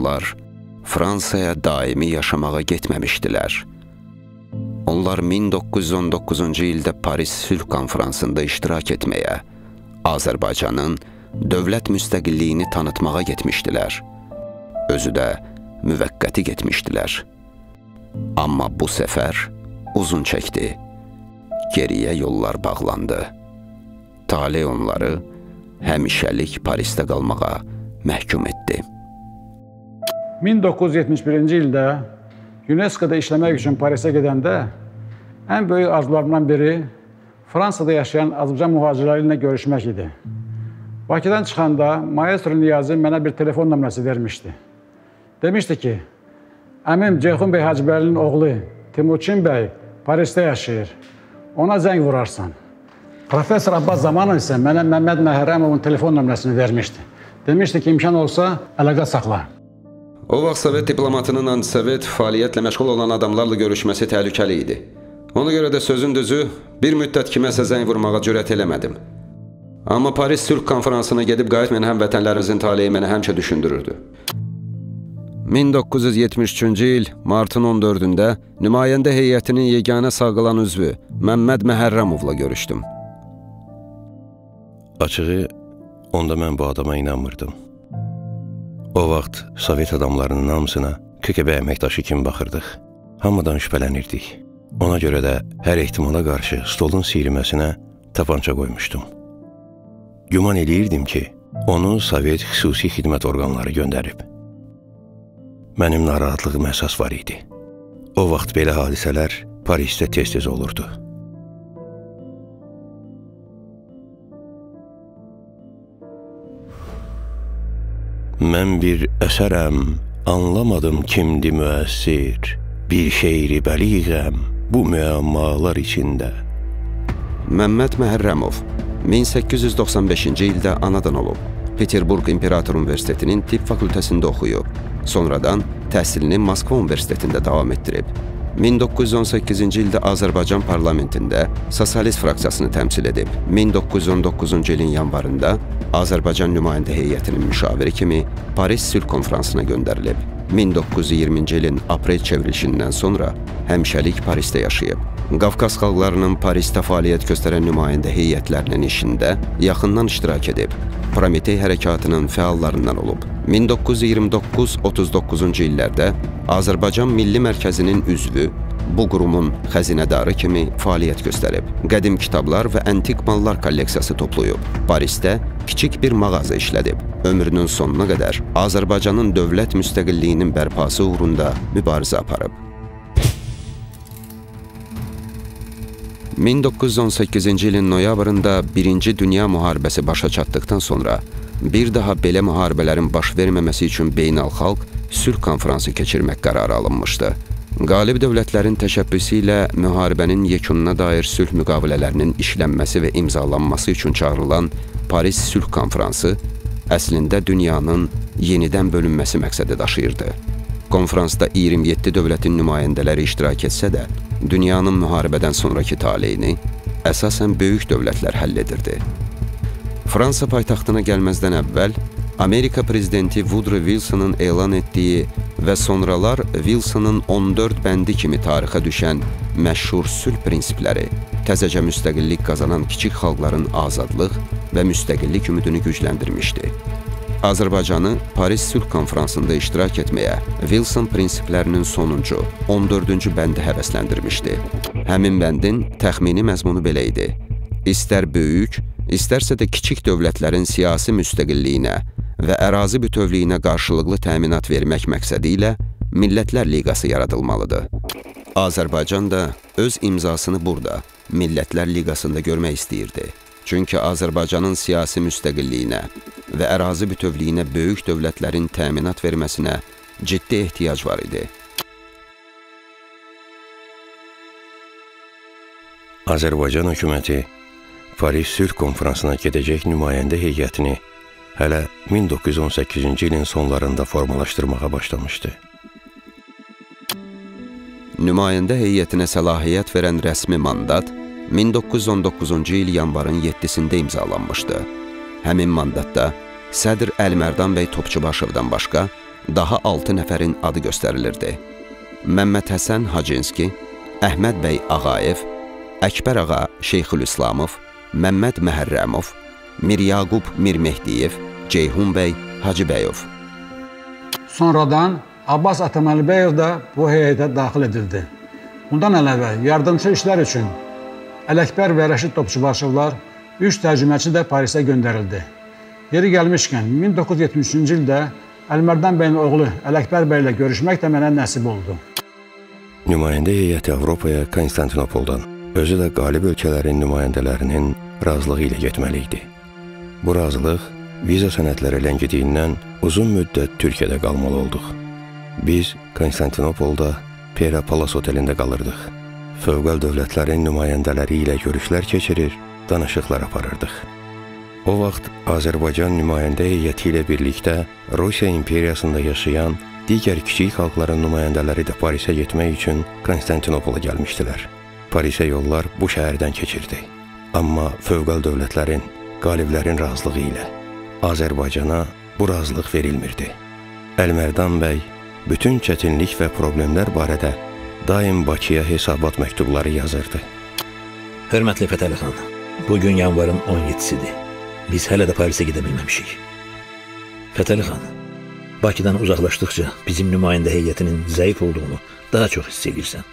onlar Fransaya daimi yaşamağa getməmişdilər. Onlar 1919-cu ildə Paris Sülh Konfransında iştirak etməyə, Azərbaycanın dövlət müstəqilliyini tanıtmağa getmişdilər. Özü də müvəqqəti getmişdilər. Amma bu səfər uzun çəkdi. Geriyə yollar bağlandı. Talih onları həmişəlik Parisdə qalmağa məhkum etdi. 1971-ci ildə UNESCO-da işləmək üçün Parisə gedəndə ən böyük arzularımdan biri Fransada yaşayan Azərbaycan mühacirləri ilə görüşmək idi. Bakıdan çıxanda Maestro Niyazi mənə bir telefon nömrəsi vermişdi. Demişdi ki, əmim Ceyxun bəy Hacıbəylinin oğlu Timuçin bəy Parisdə yaşayır. Ona zəng vurarsan. Profesor Abbas zamanı isə mənə Məmməd Məhərrəmovun telefon nömrəsini vermişdi. Demişdi ki, imkan olsa əlaqə saxla. O vaxt Sovet diplomatının antisovet fəaliyyətlə məşğul olan adamlarla görüşməsi təhlükəli idi. Ona görə də sözün düzü, bir müddət kiməsə zəng vurmağa cürət eləmədim. Amma Paris Sülh Konfransına gedib qayıtmayan həmvətənlərimizin taleyi mənə həmişə düşündürürdü. 1973-cü il martın 14-də nümayəndə heyətinin yeganə sağ qalan üzvü Məmməd Məhərrəmovla görüşdüm. Açığı, onda mən bu adama inanmırdım. O vaxt Sovet adamlarının hamısına KGB əməkdaşı kimi baxırdıq. Hamıdan şübhələnirdik. Ona görə də hər ehtimala qarşı stolun siyirməsinə tapança qoymuşdum. Güman eləyirdim ki, onu Sovet xüsusi xidmət orqanları göndərib. Mənim narahatlığım əsas var idi. O vaxt belə hadisələr Parisdə tez-tez olurdu. Mən bir əsərəm, anlamadım kimdir müəssir, bir şeiri bəliğəm bu müəmmalar içində. Məmməd Məhərrəmov 1895-ci ildə anadan olub. Peterburq İmperator Universitetinin tibb fakültəsində oxuyub. Sonradan təhsilini Moskva Universitetində davam etdirib. 1918-ci ildə Azərbaycan parlamentində sosialist fraksiyasını təmsil edib. 1919-cu ilin yanvarında Azərbaycan nümayəndə heyətinin müşaviri kimi Paris Sülh Konfransına göndərilib. 1920-ci ilin aprel çevrilişindən sonra həmişəlik Parisdə yaşayıb. Qafqaz xalqlarının Parisdə fəaliyyət göstərən nümayəndə heyətlərinin işində yaxından iştirak edib. Prometey hərəkatının fəallarından olub. 1929-39-cu illərdə Azərbaycan Milli Mərkəzinin üzvü, bu qurumun xəzinədarı kimi fəaliyyət göstərib. Qədim kitablar və antik mallar kolleksiyası toplayıb. Parisdə kiçik bir mağaza işlədib. Ömrünün sonuna qədər Azərbaycanın dövlət müstəqilliyinin bərpası uğrunda mübarizə aparıb. 1918-ci ilin noyabrında Birinci Dünya müharibəsi başa çatdıqdan sonra bir daha belə müharibələrin baş verməməsi üçün beynəlxalq sülh konfransı keçirmək qərarı alınmışdı. Qalib dövlətlərin təşəbbüsü ilə müharibənin yekununa dair sülh müqavilələrinin işlənməsi və imzalanması üçün çağırılan Paris Sülh Konfransı əslində dünyanın yenidən bölünməsi məqsədi daşıyırdı. Konfransda 27 dövlətin nümayəndələri iştirak etsə də, dünyanın müharibədən sonraki taleyini əsasən böyük dövlətlər həll edirdi. Fransa paytaxtına gəlməzdən əvvəl Amerika prezidenti Woodrow Wilson'ın elan etdiyi və sonralar Wilson'ın 14 bəndi kimi tarixə düşən məşhur sülh prinsipləri təzəcə müstəqillik qazanan kiçik xalqların azadlıq və müstəqillik ümidini gücləndirmişdi. Azərbaycanı Paris Sülh Konfransında iştirak etməyə Wilson prinsiplərinin sonuncu, 14-cü bəndi həvəsləndirmişdi. Həmin bəndin təxmini məzmunu belə idi. İstər böyük, istərsə də kiçik dövlətlərin siyasi müstəqilliyinə və ərazi bütövlüyünə qarşılıqlı təminat vermək məqsədi ilə Millətlər Liqası yaradılmalıdır. Azərbaycan da öz imzasını burada, Millətlər Liqasında görmək istəyirdi. Çünki Azərbaycanın siyasi müstəqilliyinə və ərazi bütövlüyünə böyük dövlətlərin təminat verməsinə ciddi ehtiyac var idi. Azərbaycan hökuməti Paris Sülh Konfransına gedəcək nümayəndə heyətini hələ 1918-ci ilin sonlarında formalaşdırmağa başlamışdı. Nümayəndə heyətinə səlahiyyət verən rəsmi mandat 1919-cu il yanvarın 7-sində imzalanmışdı. Həmin mandatda Sədr Əlmərdan bəy Topçubaşovdan başqa daha 6 nəfərin adı göstərilirdi. Məmməd Həsən Hacınski, Əhməd bəy Ağayev, Əkbər ağa Şeyxülislamov, Məmməd Məhərrəmov, Miryaqub Mirmehdiyev, Ceyhun bəy Hacıbəyov. Sonradan Abbas Ataməlibəyov da bu heyətə daxil edildi. Bundan əlavə yardımcı işlər üçün Ələkbər və Rəşid Topçubaşovlar 3 tərcüməçi də Parisə göndərildi. Yeri gəlmişkən 1973-cü ildə Əlmərdan bəyin oğlu Ələkbər bəylə görüşmək də mənə nəsib oldu. Nümayəndə heyəti Avropaya Konstantinopoldan, özü də qalib ölkələrin nümayəndələrinin razılığı ilə getməli idi. Bu razılıq viza sənədləri ləngidiyindən uzun müddət Türkiyədə qalmalı olduq. Biz Konstantinopolda Pera Palas otelində qalırdıq. Fövqəl dövlətlərin nümayəndələri ilə görüşlər keçirir, danışıqlar aparırdıq. O vaxt Azərbaycan nümayəndə heyəti ilə birlikdə Rusiya imperiyasında yaşayan digər kiçik xalqların nümayəndələri də Parisə getmək üçün Konstantinopola gəlmişdilər. Parisə yollar bu şəhərdən keçirdi. Amma fövqəl dövlətlərin, qaliblərin razılığı ilə Azərbaycana bu razılıq verilmirdi. Əlmərdan bəy bütün çətinlik və problemlər barədə daim Bakıya hesabat məktubları yazırdı. Hörmətli Fətəli xan, bugün yanvarın 17-sidir. Biz hələ də Parisə gedə bilməmişik. Fətəli xan, Bakıdan uzaqlaşdıqca bizim nümayəndə heyətinin zəif olduğunu daha çox hiss edirsən.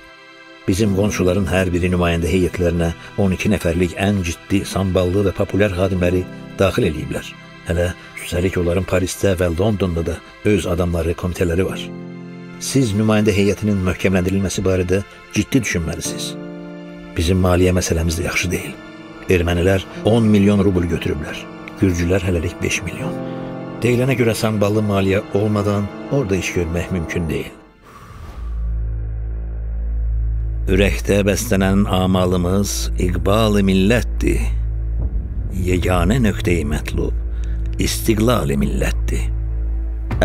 Bizim qonşuların hər biri nümayəndə heyətlərinə 12 nəfərlik ən ciddi, samballı və populyar xadimləri daxil eləyiblər. Hələ üstəlik onların Parisdə və Londonda da öz adamları, komitələri var. Siz nümayəndə heyətinin möhkəmləndirilməsi barədə ciddi düşünməlisiniz. Bizim maliyyə məsələmiz də yaxşı deyil. Ermənilər 10 milyon rubl götürüblər. Gürcülər hələlik 5 milyon. Deyilənə görə samballı maliyyə olmadan orada iş görmək mümkün deyil. Ürəkdə bəslənən amalımız iqbal-ı millətdir. Yeganə nöqtəyi mətlub istiqlal-ı millətdir.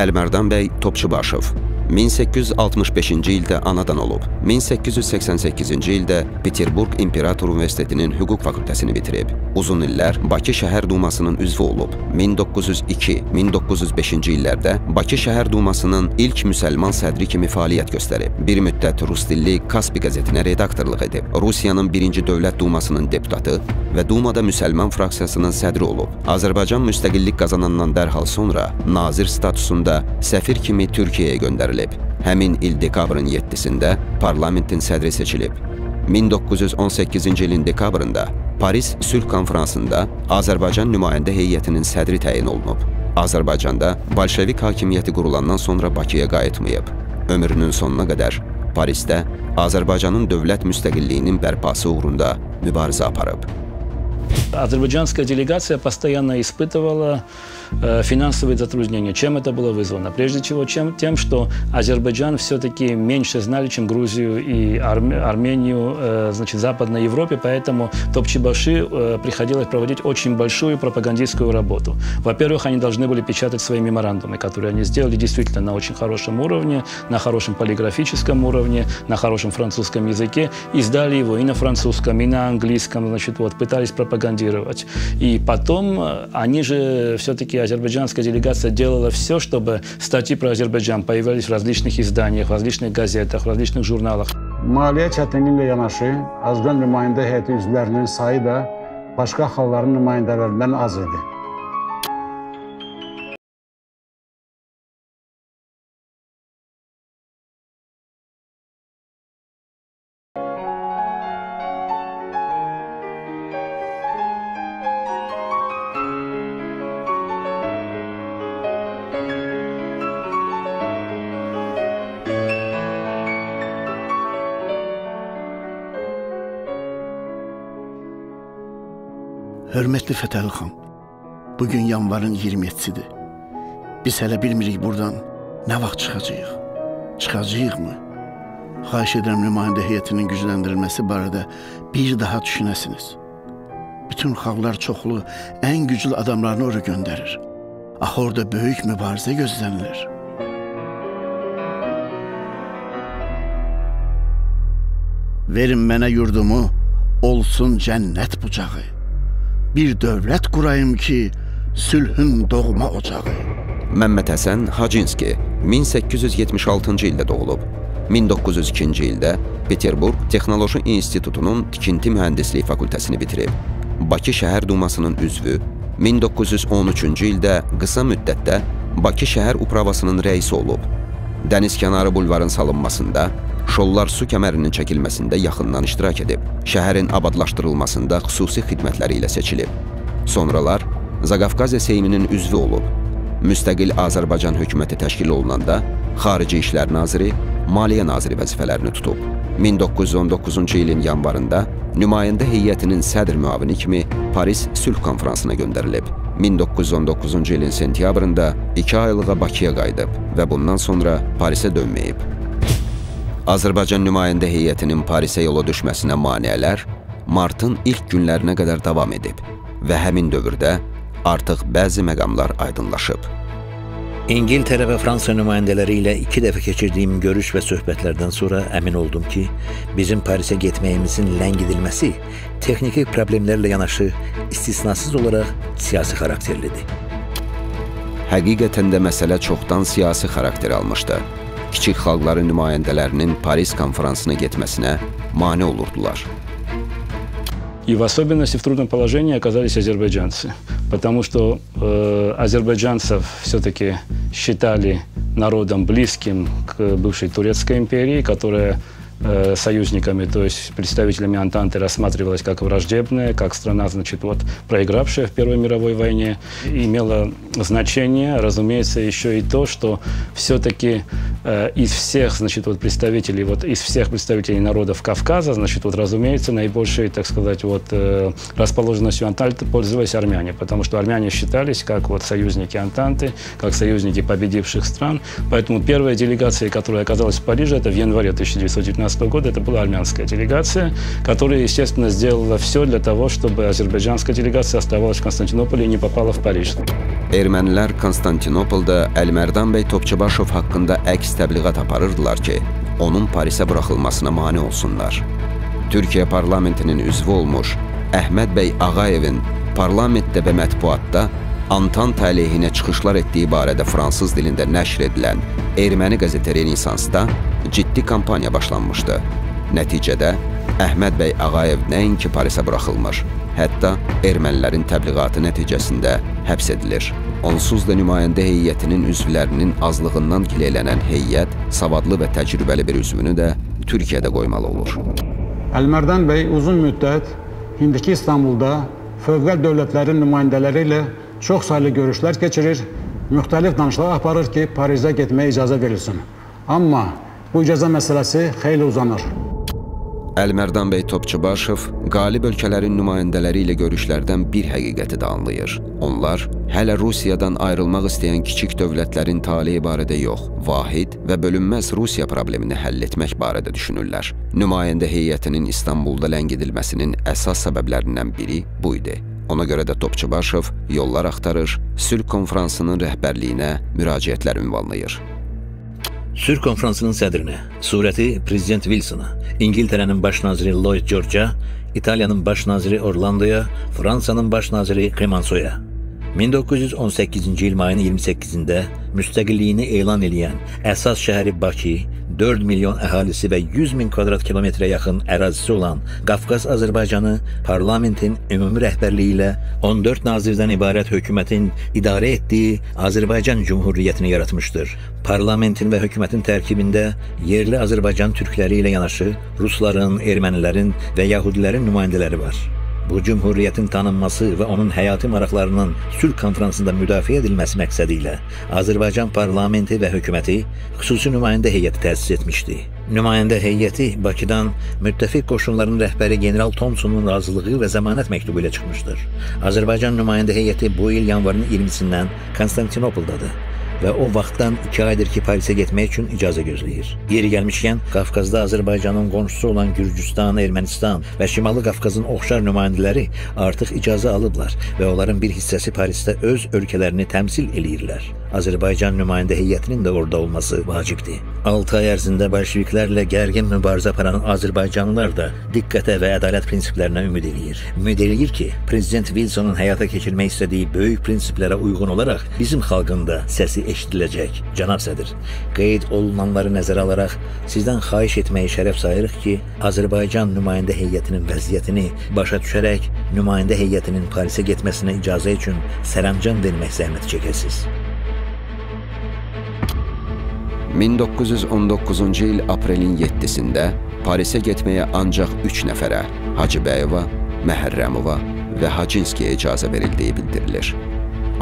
Əlmərdan bəy Topçubaşov 1865-ci ildə anadan olub. 1888-ci ildə Peterburq İmperator Universitetinin hüquq fakültəsini bitirib. Uzun illər Bakı Şəhər Dumasının üzvü olub. 1902-1905-ci illərdə Bakı Şəhər Dumasının ilk müsəlman sədri kimi fəaliyyət göstərib. Bir müddət rus dilli Kaspi qəzetinə redaktorluq edib. Rusiyanın 1-ci Dövlət Dumasının deputatı və Dumada müsəlman fraksiyasının sədri olub. Azərbaycan müstəqillik qazanandan dərhal sonra nazir statusunda səfir kimi Türkiyəyə göndərilib. Həmin il dekabrın 7-sində parlamentin sədri seçilib. 1918-ci ilin dekabrında Paris Sülh Konfransında Azərbaycan nümayəndə heyətinin sədri təyin olunub. Azərbaycanda bolşevik hakimiyyəti qurulandan sonra Bakıya qayıtmayıb. Ömrünün sonuna qədər Parisdə Azərbaycanın dövlət müstəqilliyinin bərpası uğrunda mübarizə aparıb. Азербайджанская делегация постоянно испытывала финансовые затруднения. Чем это было вызвано? Прежде всего, тем, что Азербайджан все-таки меньше знали, чем Грузию и Армению, значит, в Западной Европе, поэтому Топчебаши приходилось проводить очень большую пропагандистскую работу. Во-первых, они должны были печатать свои меморандумы, которые они сделали действительно на очень хорошем уровне, на хорошем полиграфическом уровне, на хорошем французском языке, и сдали его и на французском, и на английском, значит, вот, пытались пропагандировать. И потом они же все-таки азербайджанская делегация делала все, чтобы статьи про Азербайджан появлялись в различных изданиях, в различных газетах, в различных журналах. Maliyyə çətinliklə yanaşı, Azərbaycan nümayəndə heyəti üzvlərinin sayı da başqa xalqların nümayəndələrindən az idi. Hörmətli Fətəli xan, bugün yanvarın 27-sidir. Biz hələ bilmirik buradan nə vaxt çıxacağıq? Çıxacağıq mı? Xahiş edirəm nümayəndə heyətinin gücləndirilməsi barədə bir daha düşünəsiniz. Bütün xalqlar çoxlu, ən güclü adamlarını ora göndərir. Axı orada böyük mübarizə gözlənilir. Verin mənə yurdumu, olsun cənnət bucağı. Bir dövlət qurayım ki, sülhün doğma ocağı. Məmməd Həsən Hacınski 1876-cı ildə doğulub. 1902-ci ildə Peterburq Texnoloji İnstitutunun tikinti mühəndisliyi fakültəsini bitirib. Bakı şəhər dumasının üzvü, 1913-cü ildə qısa müddətdə Bakı şəhər upravasının rəisi olub. Dənizkənarı bulvarın salınmasında, şollar su kəmərinin çəkilməsində yaxından iştirak edib. Şəhərin abadlaşdırılmasında xüsusi xidmətləri ilə seçilib. Sonralar Zaqafqaziya Seyminin üzvü olub. Müstəqil Azərbaycan hökuməti təşkil olunanda Xarici İşlər Naziri, Maliyyə Naziri vəzifələrini tutub. 1919-cu ilin yanvarında nümayəndə heyətinin sədr müavini kimi Paris Sülh Konfransına göndərilib. 1919-cu ilin sentyabrında 2 aylığa Bakıya qayıdıb və bundan sonra Parisə dönməyib. Azərbaycan nümayəndə heyətinin Parisə yola düşməsinə maneələr martın ilk günlərinə qədər davam edib və həmin dövrdə artıq bəzi məqamlar aydınlaşıb. İngiltərə və Fransa nümayəndələri ilə 2 dəfə keçirdiyim görüş və söhbətlərdən sonra əmin oldum ki, bizim Parisə getməyimizin ləngidilməsi texniki problemlərlə yanaşı istisnasız olaraq siyasi xarakterlidir. Həqiqətən də məsələ çoxdan siyasi xarakter almışdı. Kiçik xalqların nümayəndələrinin Paris konferansına getməsinə mane olurdular. И в особенности в трудном положении оказались азербайджанцы, потому что азербайджанцев все-таки считали народом близким к бывшей Турецкой империи, которая союзниками, то есть представителями Антанты, рассматривалась как враждебная, как страна, значит, вот, проигравшая в Первой мировой войне. Имело значение, разумеется, еще и то, что все-таки из всех, значит, вот, представителей, вот, из всех представителей народов Кавказа, значит, вот, разумеется, наибольшей, так сказать, вот, расположенностью Антанты пользовались армяне, потому что армяне считались как вот союзники Антанты, как союзники победивших стран. Поэтому первая делегация, которая оказалась в Париже, это в январе 1919 года, это была армянская делегация, которая, естественно, сделала все для того, чтобы азербайджанская делегация оставалась в Константинополе и не попала в Париж. Ermənilər Konstantinopolda Əlmərdan bəy Topçubaşov haqqında əks təbliğat aparırdılar ki, onun Parisə buraxılmasına mane olsunlar. Türkiyə parlamentinin üzvü olmuş Əhməd bəy Ağayevin parlamentdə və mətbuatda Antanta əleyhinə çıxışlar etdiyi barədə fransız dilində nəşr edilən Erməni qəzeti Renesansda ciddi kampaniya başlanmışdı. Nəticədə Əhməd bəy Ağayev nəinki Parisə buraxılmış, hətta ermənilərin təbliğatı nəticəsində həbs edilir. Onsuz da nümayəndə heyətinin üzvlərinin azlığından gileylənən heyət savadlı və təcrübəli bir üzvünü də Türkiyədə qoymalı olur. Əlmərdan bəy uzun müddət indiki İstanbulda fövqəl dövlətlərin nümayəndələri ilə çox saylı görüşlər keçirir, müxtəlif danışıqlar aparır ki, Parizə getməyə icazə verilsin. Amma bu icazə məsələsi xeyli uzanır. Əlmərdan bəy Topçubaşov qalib ölkələrin nümayəndələri ilə görüşlərdən bir həqiqəti də anlayır. Onlar hələ Rusiyadan ayrılmaq istəyən kiçik dövlətlərin taleyi barədə yox, vahid və bölünməz Rusiya problemini həll etmək barədə düşünürlər. Nümayəndə heyətinin İstanbulda ləngidilməsinin əsas səbəblərindən biri bu idi. Ona görə də Topçubaşov yollar axtarır, Sülh Konfransının rəhbərliyinə müraciətlər ünvanlayır. Sülh Konfransının sədrinə, surəti Prezident Wilsona, İngiltərənin baş naziri Lloyd George'a, İtaliyanın baş naziri Orlando'ya, Fransanın baş naziri Clemenceau'ya. 1918-ci il mayın 28-də müstəqilliyini elan edən əsas şəhəri Bakı, 4 milyon əhalisi və 100 min kvadrat kilometrə yaxın ərazisi olan Qafqaz Azərbaycanı parlamentin ümumi rəhbərliyi ilə 14 nazirdən ibarət hökumətin idarə etdiyi Azərbaycan Cumhuriyyətini yaratmışdır. Parlamentin və hökumətin tərkibində yerli Azərbaycan türkləri ilə yanaşı rusların, ermənilərin və yahudilərin nümayəndələri var. Bu cümhuriyyətin tanınması və onun həyati maraqlarının Sülh Konfransında müdafiə edilməsi məqsədi ilə Azərbaycan parlamenti və hökuməti xüsusi nümayəndə heyəti təsis etmişdi. Nümayəndə heyəti Bakıdan müttəfiq qoşunların rəhbəri General Thompsonun razılığı və zəmanət məktubu ilə çıxmışdır. Azərbaycan nümayəndə heyəti bu il yanvarın 20-sindən Konstantinopoldadır və o vaxtdan 2 aydır ki, Parisə getmək üçün icazə gözləyir. Yeri gəlmişkən, Qafqazda Azərbaycanın qonşusu olan Gürcüstan, Ermənistan və Şimali Qafqazın oxşar nümayəndələri artıq icazə alıblar və onların bir hissəsi Parisdə öz ölkələrini təmsil eləyirlər. Azərbaycan nümayəndə heyətinin də orada olması vacibdir. 6 ay ərzində bolşeviklərlə gərgin mübarizə aparan Azərbaycanlılar da diqqətə və ədalət prinsiplərinə ümid eləyir. Ümid eləyir ki, Prezident Wilsonun həyata keçirmək istədiyi böyük prinsiplərə uyğun olaraq bizim xalqın da səsi eşidiləcək. Cənab sədr, qeyd olunanları nəzərə alaraq sizdən xahiş etməyi şərəf sayırıq ki, Azərbaycan nümayəndə heyətinin vəziyyətini başa düşərək nümayəndə heyətinin Parisə getməsinə icazə üçün sərəncam vermək zəhmət çəkəsiniz. 1919-cu il aprelin 7-sində Parisə getməyə ancaq 3 nəfərə, Hacıbəyova, Məhərrəmova və Hacınskiyə icazə verildiyi bildirilir.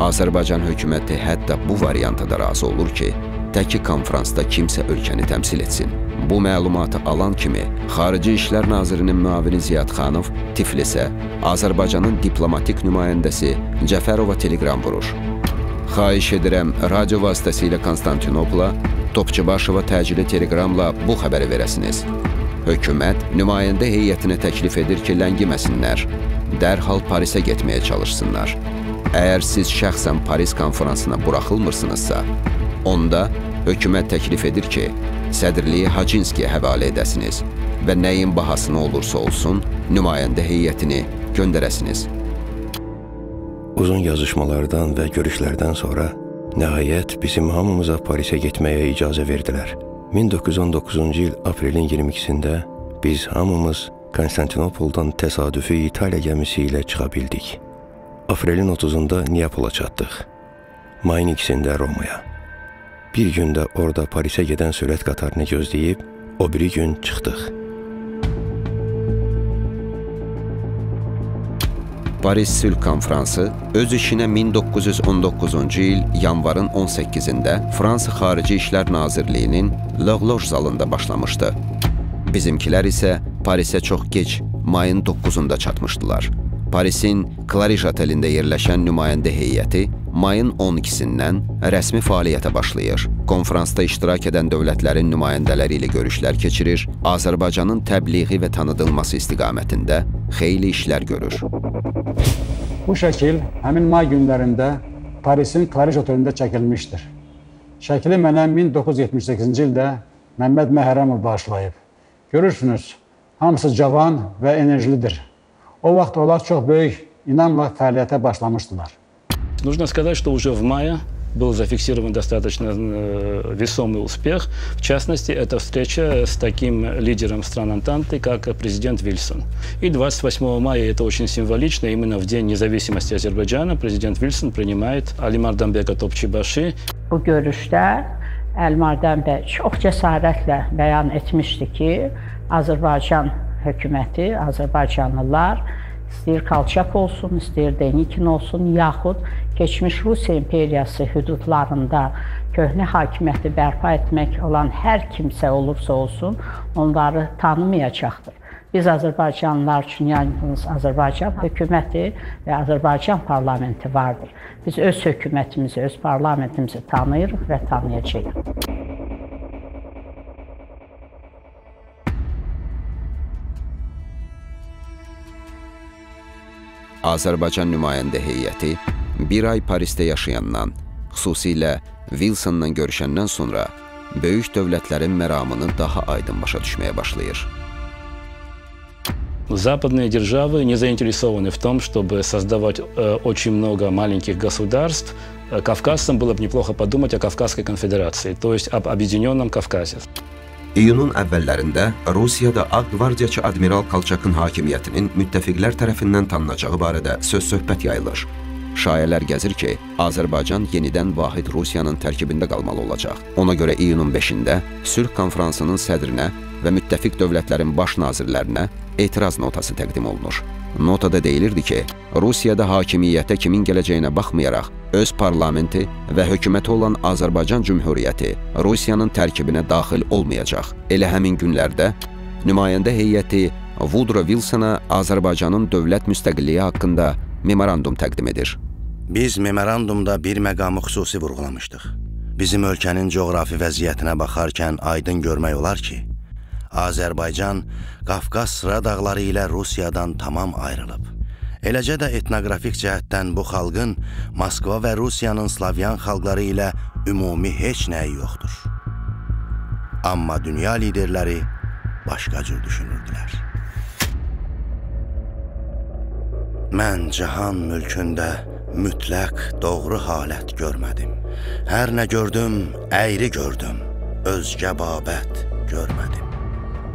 Azərbaycan hökuməti hətta bu varianta da razı olur ki, təki konfransda kimsə ölkəni təmsil etsin. Bu məlumatı alan kimi Xarici İşlər Nazirinin müavini Ziyad Xanov Tiflisə Azərbaycanın diplomatik nümayəndəsi Cəfərova telegram vurur. Xahiş edirəm, radio vasitəsilə Konstantinopla Topçubaşova təcili teleqramla bu xəbəri verəsiniz. Hökumət nümayəndə heyətinə təklif edir ki, ləngiməsinlər, dərhal Parisə getməyə çalışsınlar. Əgər siz şəxsən Paris konferansına buraxılmırsınızsa, onda hökumət təklif edir ki, sədrliyi Hacınskiyə həvalə edəsiniz və nəyin bahasına olursa olsun nümayəndə heyətini göndərəsiniz. Uzun yazışmalardan və görüşlərdən sonra nəhayət bizim hamımıza Parisə getməyə icazə verdilər. 1919-cu il aprelin 22-sində biz hamımız Konstantinopoldan təsadüfi İtaliya gəmisi ilə çıxa bildik. Aprelin 30-da Neapola çatdıq. Mayın 2-sində Romaya. Bir gün də orada Parisə gedən sürət qatarını gözləyib, o biri gün çıxdıq. Paris Sülh Konfransı öz işinə 1919-cu il yanvarın 18-də Fransa Xarici İşlər Nazirliyinin L'Horloge zalında başlamışdı. Bizimkilər isə Parisə çox gec, mayın 9-da çatmışdılar. Parisin Claridge otelində yerləşən nümayəndə heyəti mayın 12-sindən rəsmi fəaliyyətə başlayır. Konfransda iştirak edən dövlətlərin nümayəndələri ilə görüşlər keçirir, Azərbaycanın təbliği və tanıdılması istiqamətində xeyli işlər görür. Bu şəkil həmin may günlərində Parisin Claridge otelində çəkilmişdir. Şəkili mənə 1978-ci ildə Məmməd Məhərrəmov bağışlayıb. Görürsünüz, hamısı cavan və enerjilidir. O vaxt onlar çox böyük inamla fəaliyyətə başlamışdılar. Нужно сказать, что уже в мае был зафиксирован достаточно весомый успех. В частности, это встреча с таким лидером стран Антанты, как президент Вильсон. И 28 мая, это очень символично, именно в День независимости Азербайджана президент Вильсон принимает Ali Mardanbeka Topçubaşı. Bu görüşdə Ali Mardanbek çox cəsarətlə bəyan etmişdi ki, Azərbaycan hökuməti, Azərbaycanlılar istəyir Kolçak olsun, istəyir Denikin olsun, yaxud keçmiş Rusiya imperiyası hüdudlarında köhnə hakimiyyəti bərpa etmək olan hər kimsə olursa olsun, onları tanımayacaqdır. Biz Azərbaycanlılar üçün yalnız Azərbaycan hökuməti və Azərbaycan parlamenti vardır. Biz öz hökumətimizi, öz parlamentimizi tanıyırıq və tanıyacağıq. Azərbaycan nümayəndə heyəti bir ay Parisdə yaşayandan, xüsusilə Wilsonla görüşəndən sonra böyük dövlətlərin məramını daha aydın başa düşməyə başlayır. Западные державы не заинтересованы в том, чтобы создавать очень много маленьких государств. Кавказцам было бы неплохо подумать о Кавказской конфедерации, то есть об объединенном Кавказе. İyunun əvvəllərində Rusiyada Ağ Qvardiyaçı Admiral Kolçakın hakimiyyətinin müttəfiqlər tərəfindən tanınacağı barədə söz-söhbət yayılır. Şayələr gəzir ki, Azərbaycan yenidən vahid Rusiyanın tərkibində qalmalı olacaq. Ona görə iyunun 5-də Sülh Konfransının sədrinə və müttəfiq dövlətlərin baş nazirlərinə etiraz notası təqdim olunur. Notada deyilirdi ki, Rusiyada hakimiyyətə kimin gələcəyinə baxmayaraq, öz parlamenti və hökuməti olan Azərbaycan Cümhuriyyəti Rusiyanın tərkibinə daxil olmayacaq. Elə həmin günlərdə nümayəndə heyəti Woodrow Wilsona Azərbaycanın dövlət müstəqilliyi haqqında memorandum təqdim edir. Biz memorandumda bir məqamı xüsusi vurğulamışdıq. Bizim ölkənin coğrafi vəziyyətinə baxarkən aydın görmək olar ki, Azərbaycan Qafqaz sıra dağları ilə Rusiyadan tamam ayrılıb. Eləcə də etnoqrafik cəhətdən bu xalqın Moskva və Rusiyanın Slavyan xalqları ilə ümumi heç nəyi yoxdur. Amma dünya liderləri başqa cür düşünürdülər. Mən cahan mülkündə mütləq doğru halət görmədim. Hər nə gördüm, əyri gördüm, özgə babət görmədim.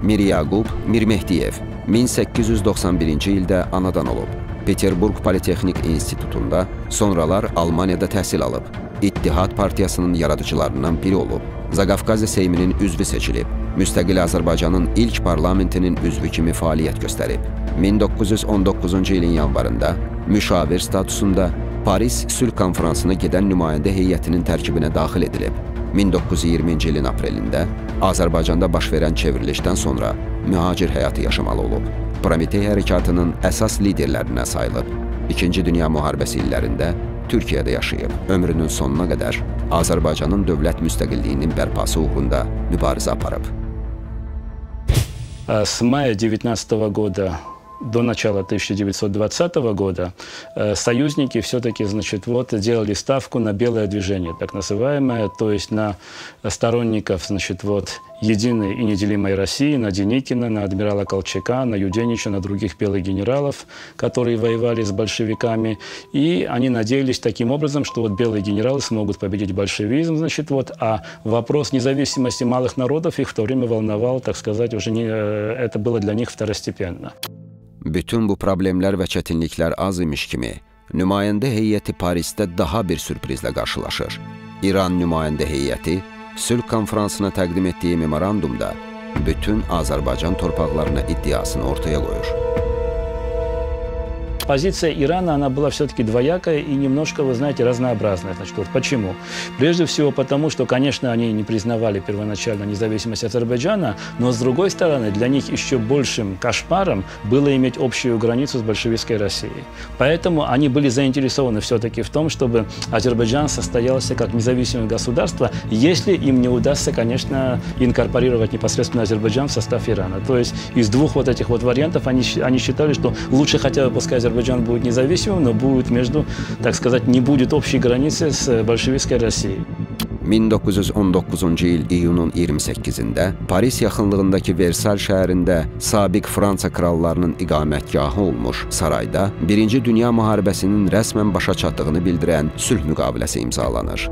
Mir Yaqub Mirmehdiyev 1891-ci ildə anadan olub. Peterburq Politexnik İnstitutunda, sonralar Almaniyada təhsil alıb. İttihad Partiyasının yaradıcılarından biri olub. Zaqafqaziya Seyminin üzvü seçilib. Müstəqil Azərbaycanın ilk parlamentinin üzvü kimi fəaliyyət göstərib. 1919-cu ilin yanvarında müşavir statusunda Paris Sülh Konferansına gedən nümayəndə heyətinin tərkibinə daxil edilib. 1920-ci ilin aprelində Azərbaycanda baş verən çevrilişdən sonra mühacir həyatı yaşamalı olub. Prometey hərəkatının əsas liderlərinə sayılıb. İkinci Dünya müharibəsi illərində Türkiyədə yaşayıb. Ömrünün sonuna qədər Azərbaycanın dövlət müstəqilliyinin bərpası uğrunda mübarizə aparıb. С мая 19 года до начала 1920 года союзники все-таки, делали ставку на белое движение, так называемое, то есть на сторонников, единой и неделимой России, на Деникина, на адмирала Колчака, на Юденича, на других белых генералов, которые воевали с большевиками. И они надеялись таким образом, что белые генералы смогут победить большевизм, а вопрос независимости малых народов их в то время волновал, так сказать, уже это было для них второстепенно. Bütün bu problemlər və çətinliklər az imiş kimi, nümayəndə heyəti Parisdə daha bir sürprizlə qarşılaşır. İran nümayəndə heyəti Sülh Konferansına təqdim etdiyi memorandumda bütün Azərbaycan torpaqlarına iddiasını ortaya qoyur. Позиция Ирана, она была все-таки двоякая и немножко, вы знаете, разнообразная. Почему? Прежде всего потому, что, конечно, они не признавали первоначально независимость Азербайджана, но, с другой стороны, для них еще большим кошмаром было иметь общую границу с большевистской Россией. Поэтому они были заинтересованы все-таки в том, чтобы Азербайджан состоялся как независимое государство, если им не удастся, конечно, инкорпорировать непосредственно Азербайджан в состав Ирана. То есть из двух этих вариантов они считали, что лучше хотя бы пускай Азербайджан будет независимым, но будет так сказать, не будет общей границы с большевистской Россией. 1919-cu il iyunun 28-də Paris yaxınlığındakı Versal şəhərində sabiq Fransa krallarının iqamətgahı olmuş sarayda Birinci Dünya müharibəsinin rəsmən başa çatdığını bildirən sülh müqaviləsi imzalanır.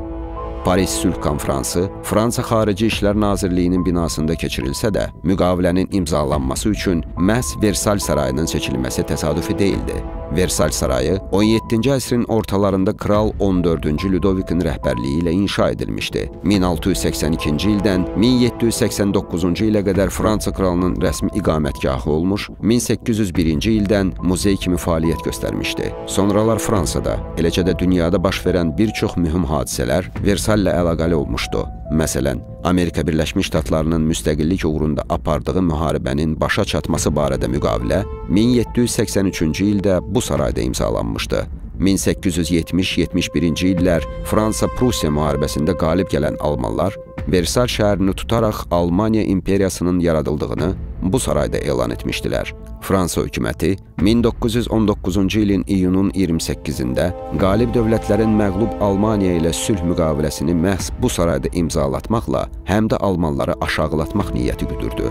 Paris Sülh Konferansı Fransa Xarici İşlər Nazirliyinin binasında keçirilsə də, müqavilənin imzalanması üçün məhz Versal sarayının seçilməsi təsadüfi deyildi. Versal sarayı 17-ci əsrin ortalarında Kral 14-cü Ludovikin rəhbərliyi ilə inşa edilmişdi. 1682-ci ildən 1789-cu ilə qədər Fransa kralının rəsmi iqamətgahı olmuş, 1801-ci ildən muzey kimi fəaliyyət göstərmişdi. Sonralar Fransada, eləcə də dünyada baş verən bir çox mühüm hadisələr Versallə əlaqəli olmuşdu. Məsələn, Amerika Birləşmiş Ştatlarının müstəqillik uğrunda apardığı müharibənin başa çatması barədə müqavilə 1783-cü ildə bu sarayda imzalanmışdı. 1870-71-ci illər Fransa-Prusiya müharibəsində qalib gələn Almanlar Versal şəhərini tutaraq Almaniya imperiyasının yaradıldığını bu sarayda elan etmişdilər. Fransa hökuməti 1919-cu ilin iyunun 28-də qalib dövlətlərin məğlub Almaniya ilə sülh müqaviləsini məhz bu sarayda imzalatmaqla həm də Almanları aşağılatmaq niyyəti güdürdü.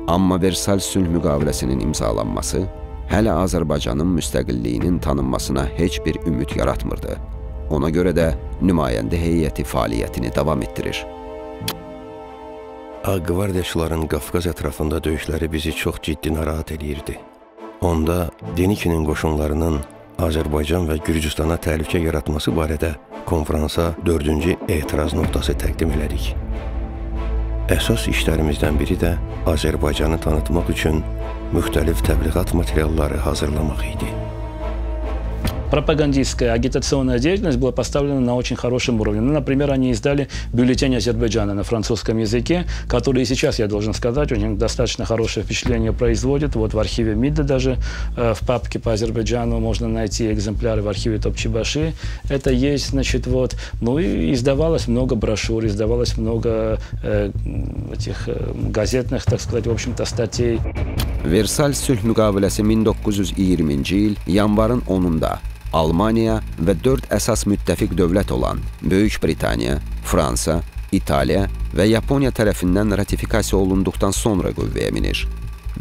Amma Versal sülh müqaviləsinin imzalanması hələ Azərbaycanın müstəqilliyinin tanınmasına heç bir ümid yaratmırdı. Ona görə də nümayəndə heyəti fəaliyyətini davam etdirir. Ağqvardiyaçıların Qafqaz ətrafında döyüşləri bizi çox ciddi narahat edirdi. Onda Denikinin qoşunlarının Azərbaycan və Gürcüstana təhlükə yaratması barədə konferansa 4-cü etiraz notası təqdim elədik. Əsas işlərimizdən biri də Azərbaycanı tanıtmaq üçün müxtəlif təbliğat materialları hazırlamaq idi. пропагандистская, агитационная деятельность была поставлена на очень хорошем уровне. Ну, например, они издали бюллетень Азербайджана на французском языке, который и сейчас, я должен сказать, у них достаточно хорошее впечатление производит. Вот в архиве МИДа даже в папке по Азербайджану можно найти экземпляры в архиве Топчебаши. Это есть, значит, вот. Ну и издавалось много брошюр, издавалось много этих газетных, так сказать, в общем-то, статей. Versal sülh müqaviləsi 1920-ci il yanvarın 10-da Almaniya və 4 əsas müttəfiq dövlət olan Böyük Britaniya, Fransa, İtaliya və Yaponiya tərəfindən ratifikasiya olunduqdan sonra qüvvəyə minir.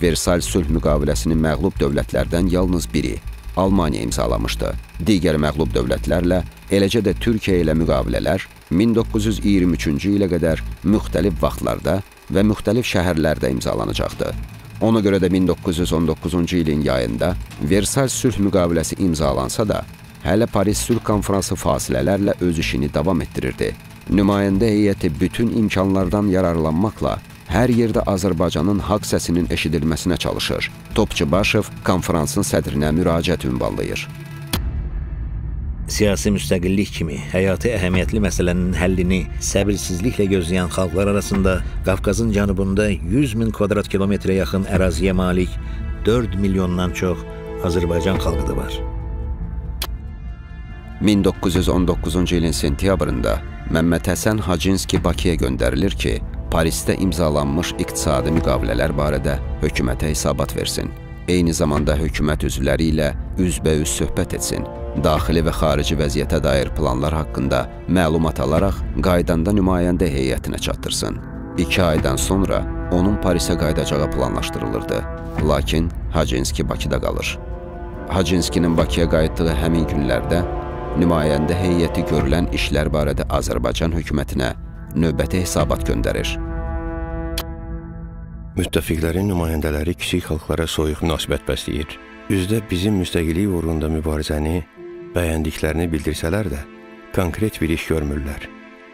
Versal sülh müqaviləsinin məğlub dövlətlərdən yalnız biri Almaniya imzalamışdı. Digər məğlub dövlətlərlə, eləcə də Türkiyə ilə müqavilələr 1923-cü ilə qədər müxtəlif vaxtlarda və müxtəlif şəhərlərdə imzalanacaqdı. Ona görə də 1919-cu ilin yayında Versal sülh müqaviləsi imzalansa da, hələ Paris sülh konfransı fasilələrlə öz işini davam etdirirdi. Nümayəndə heyəti bütün imkanlardan yararlanmaqla hər yerdə Azərbaycanın haqq səsinin eşidilməsinə çalışır. Topçubaşov konferansın sədrinə müraciət ünvanlayır. Siyasi müstəqillik kimi həyati əhəmiyyətli məsələnin həllini səbirsizliklə gözləyən xalqlar arasında Qafqazın cənubunda 100.000 kvadrat kilometrə yaxın əraziyə malik 4 milyondan çox Azərbaycan xalqı da var. 1919-cu ilin sentyabrında Məmməd Həsən Hacınski Bakıya göndərilir ki, Parisdə imzalanmış iqtisadi müqavilələr barədə hökumətə hesabat versin. Eyni zamanda hökumət üzvləri ilə üzbəüz söhbət etsin. Daxili və xarici vəziyyətə dair planlar haqqında məlumat alaraq qaydanda nümayəndə heyətinə çatdırsın. 2 aydan sonra onun Parisə qayıdacağı planlaşdırılırdı. Lakin Hacınski Bakıda qalır. Hacınskinin Bakıya qayıtdığı həmin günlərdə nümayəndə heyəti görülən işlər barədə Azərbaycan hökumətinə növbəti hesabat göndərir. Müttəfiqlərin nümayəndələri kiçik xalqlara soyuq münasibət bəsləyir. Üzdə bizim müstəqillik uğrunda mübarizəni bəyəndiklərini bildirsələr də, konkret bir iş görmürlər.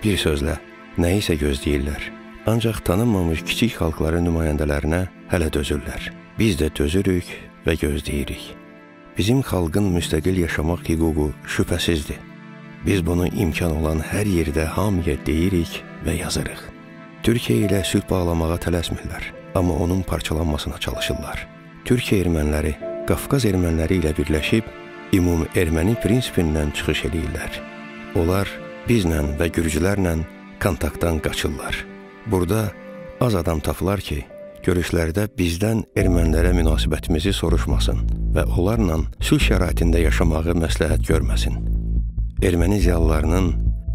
Bir sözlə, nəyisə gözləyirlər. Ancaq tanınmamış kiçik xalqların nümayəndələrinə hələ dözürlər. Biz də dözürük və gözləyirik. Bizim xalqın müstəqil yaşamaq hüququ şübhəsizdir. Biz bunu imkan olan hər yerdə hamıya deyirik və yazırıq. Türkiyə ilə sülh bağlamağa tələsmirlər, amma onun parçalanmasına çalışırlar. Türkiyə erməniləri Qafqaz erməniləri ilə birləşib, ümumi erməni prinsipindən çıxış edirlər. Onlar bizlə və gürcülərlə kontaktdan qaçırlar. Burada az adam tapılar ki, görüşlərdə bizdən ermənilərə münasibətimizi soruşmasın və onlarla sülh şəraitində yaşamağı məsləhət görməsin. Erməni ziyalılarının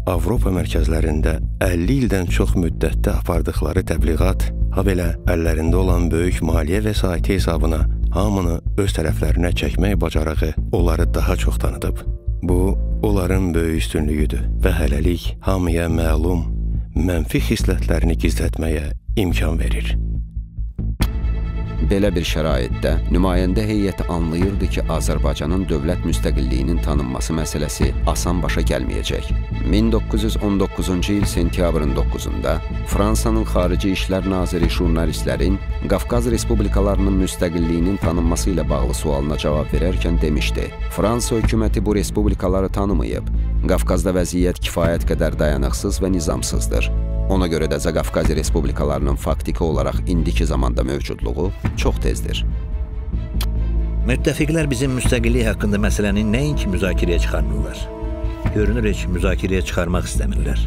Avropa mərkəzlərində 50 ildən çox müddətdə apardıqları təbliğat, habelə əllərində olan böyük maliyyə vəsaiti hesabına hamını öz tərəflərinə çəkmək bacarığı onları daha çox tanıdıb. Bu, onların böyük üstünlüyüdür və hələlik hamıya məlum mənfi xislətlərini gizlətməyə imkan verir. Belə bir şəraitdə nümayəndə heyəti anlayırdı ki, Azərbaycanın dövlət müstəqilliyinin tanınması məsələsi asan başa gəlməyəcək. 1919-cu il sentyabrın 9-da Fransanın Xarici İşlər Naziri jurnalistlərin Qafqaz Respublikalarının müstəqilliyinin tanınması ilə bağlı sualına cavab verərkən demişdi. Fransa hökuməti bu respublikaları tanımayıb. Qafqazda vəziyyət kifayət qədər dayanıqsız və nizamsızdır. Ona görə də Zaqafqaz respublikalarının faktiki olaraq indiki zamanda mövcudluğu çox tezdir. Müttəfiqlər bizim müstəqillik haqqında məsələni nəinki müzakirəyə çıxarmırlar. Görünür heç müzakirəyə çıxarmaq istəmirlər.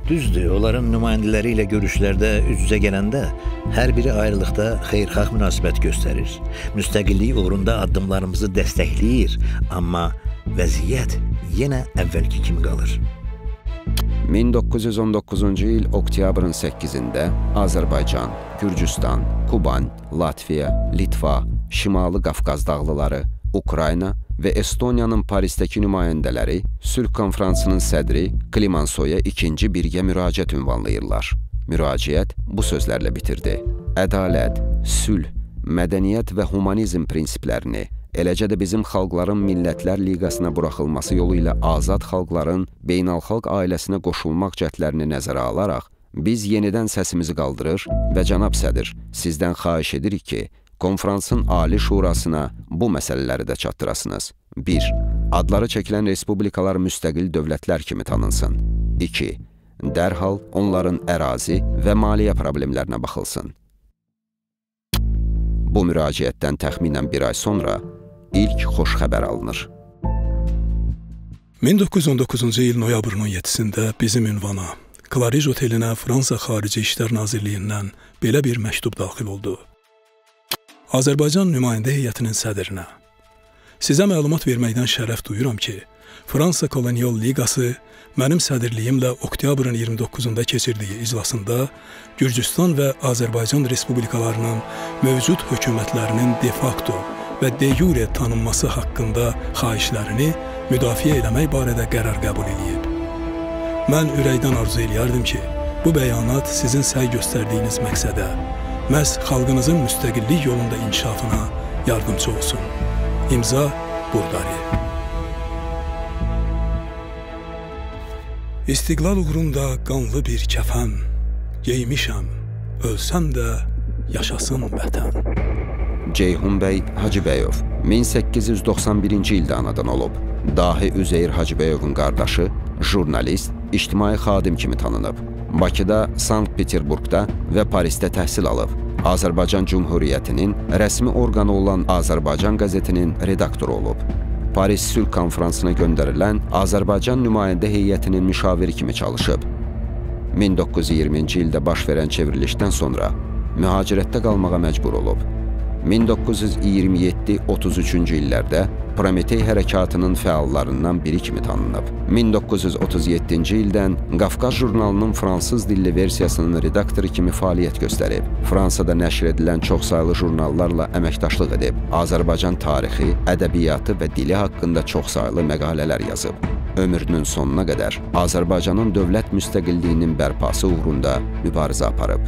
Düzdür, onların nümayəndələri ilə görüşlərdə üz-üzə gələndə hər biri ayrılıqda xeyirxah münasibət göstərir. Müstəqillik uğrunda addımlarımızı dəstəkləyir, amma vəziyyət yenə əvvəlki kimi qalır. 1919-cu il oktyabrın 8-də Azərbaycan, Gürcüstan, Kuban, Latviya, Litva, Şimali Qafqaz dağlıları, Ukrayna və Estoniyanın Parisdəki nümayəndələri sülh konferansının sədri Klimansoya ikinci birgə müraciət ünvanlayırlar. Müraciət bu sözlərlə bitirdi. Ədalət, sülh, mədəniyyət və humanizm prinsiplərini, eləcə də bizim xalqların Millətlər Liqasına buraxılması yolu ilə azad xalqların beynəlxalq ailəsinə qoşulmaq cəhdlərini nəzərə alaraq, biz yenidən səsimizi qaldırır və cənab sədr, sizdən xahiş edirik ki, konferansın Ali Şurasına bu məsələləri də çatdırasınız. 1. Adları çəkilən respublikalar müstəqil dövlətlər kimi tanınsın. 2. Dərhal onların ərazi və maliyyə problemlərinə baxılsın. Bu müraciətdən təxminən bir ay sonra ilk xoş xəbər alınır. 1919-cu il noyabrın 17-sində bizim ünvana, Clarij otelinə Fransa Xarici İşlər Nazirliyindən belə bir məktub daxil oldu. Azərbaycan nümayəndə heyətinin sədrinə. Sizə məlumat verməkdən şərəf duyuram ki, Fransa Kolonial Liqası mənim sədrliyimlə oktyabrın 29-da keçirdiyi iclasında Gürcüstan və Azərbaycan respublikalarının mövcud hökumətlərinin de facto və de jure tanınması haqqında xahişlərini müdafiə eləmək barədə qərar qəbul edib. Mən ürəkdən arzu eləyərdim ki, bu bəyanat sizin səy göstərdiyiniz məqsədə, məhz xalqınızın müstəqillik yolunda inkişafına yardımcı olsun. İmza Burqari. İstiqlal uğrunda qanlı bir kəfən, geymişəm, ölsəm də yaşasın vətən. Ceyhun bəy Hacıbəyov 1891-ci ildə anadan olub. Dahi Üzeyir Hacıbəyovun qardaşı, jurnalist, ictimai xadim kimi tanınıb. Bakıda, Sankt-Peterburqda və Parisdə təhsil alıb. Azərbaycan Cumhuriyyətinin rəsmi orqanı olan Azərbaycan qəzetinin redaktoru olub. Paris Sülh Konfransına göndərilən Azərbaycan nümayəndə heyətinin müşaviri kimi çalışıb. 1920-ci ildə baş verən çevrilişdən sonra mühacirətdə qalmağa məcbur olub. 1927-33-cü illərdə Prometey hərəkatının fəallarından biri kimi tanınıb. 1937-ci ildən Qafqaz jurnalının fransız dilli versiyasının redaktoru kimi fəaliyyət göstərib. Fransada nəşr edilən çoxsaylı jurnallarla əməkdaşlıq edib. Azərbaycan tarixi, ədəbiyyatı və dili haqqında çoxsaylı məqalələr yazıb. Ömrünün sonuna qədər Azərbaycanın dövlət müstəqilliyinin bərpası uğrunda mübarizə aparıb.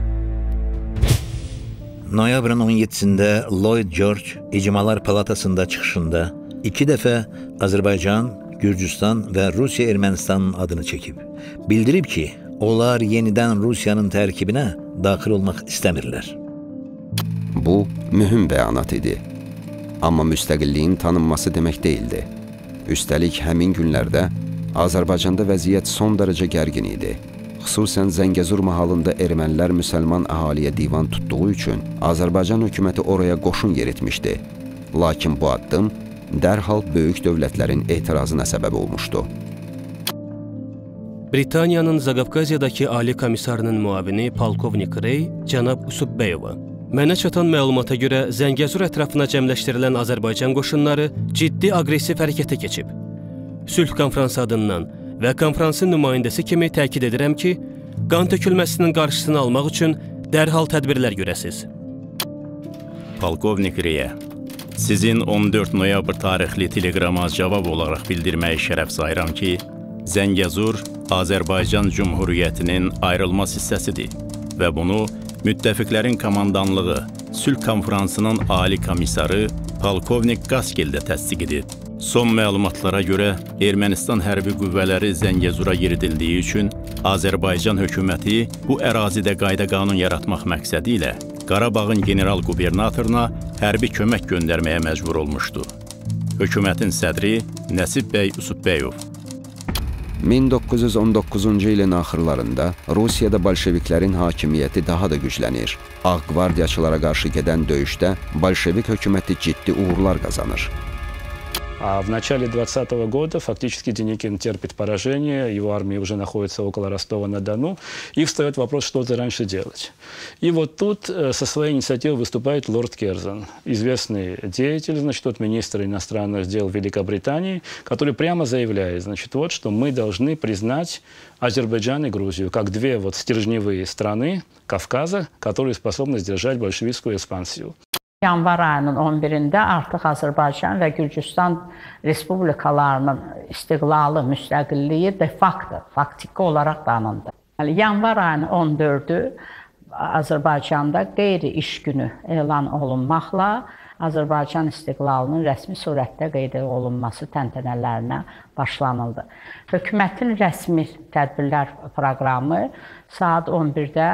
Noyabrın 17-sində Lloyd George İcmalar Palatasında çıxışında 2 dəfə Azərbaycan, Gürcüstan və Rusiya Ermənistanın adını çəkib. Bildirib ki, onlar yenidən Rusiyanın tərkibinə daxil olmaq istəmirlər. Bu, mühüm bəyanat idi. Amma müstəqilliyin tanınması demək deyildi. Üstəlik, həmin günlərdə Azərbaycanda vəziyyət son dərəcə gərgin idi. Xüsusən Zəngəzur mahalında ermənilər müsəlman əhaliyə divan tutduğu üçün Azərbaycan hökuməti oraya qoşun yeritmişdi. Lakin bu addım dərhal böyük dövlətlərin etirazına səbəb olmuşdu. Britaniyanın Zaqafqaziyadakı Ali Komissarının müavini Polkovnik Rey cənab Usubbeyova. Mənə çatan məlumata görə Zəngəzur ətrafına cəmləşdirilən Azərbaycan qoşunları ciddi aqressiv hərəkətə keçib. Sülh konfransı adından və konfransın nümayəndəsi kimi təkid edirəm ki, qan tökülməsinin qarşısını almaq üçün dərhal tədbirlər görəsiz. Polkovnik Reyə, sizin 14 noyabr tarixli teleqrama cavab olaraq bildirməyi şərəf sayıram ki, Zəngəzur Azərbaycan Cumhuriyyətinin ayrılmaz hissəsidir və bunu müttəfiqlərin komandanlığı Sülh konfransının Ali komissarı Polkovnik Qaskil də təsdiq edir. Son məlumatlara görə Ermənistan hərbi qüvvələri Zəngəzura yeridildiyi üçün Azərbaycan hökuməti bu ərazidə qayda-qanun yaratmaq məqsədi ilə Qarabağın general qubernatoruna hərbi kömək göndərməyə məcbur olmuşdu. Hökumətin sədri Nəsib bəy Usubbeyov. 1919-cu ilin axırlarında Rusiyada bolşeviklərin hakimiyyəti daha da güclənir. Ağ qvardiyaçılara qarşı gedən döyüşdə bolşevik hökuməti ciddi uğurlar qazanır. А в начале 2020 года фактически Деникин терпит поражение, его армия уже находится около Ростова-на-Дону, и встает вопрос, что же раньше делать. И вот тут со своей инициативой выступает лорд Керзон, известный деятель, значит, тот министр иностранных дел Великобритании, который прямо заявляет, значит, вот, что мы должны признать Азербайджан и Грузию как две вот стержневые страны Кавказа, которые способны сдержать большевистскую экспансию. Yanvar ayının 11-də artıq Azərbaycan və Gürcüstan respublikalarının istiqlalı, müstəqilliyi de facto, faktiki olaraq tanındı. Yanvar ayının 14-ü Azərbaycanda qeyri-iş günü elan olunmaqla Azərbaycan istiqlalının rəsmi surətdə qeyd olunması təntənələrinə başlanıldı. Hökumətin rəsmi tədbirlər proqramı saat 11-də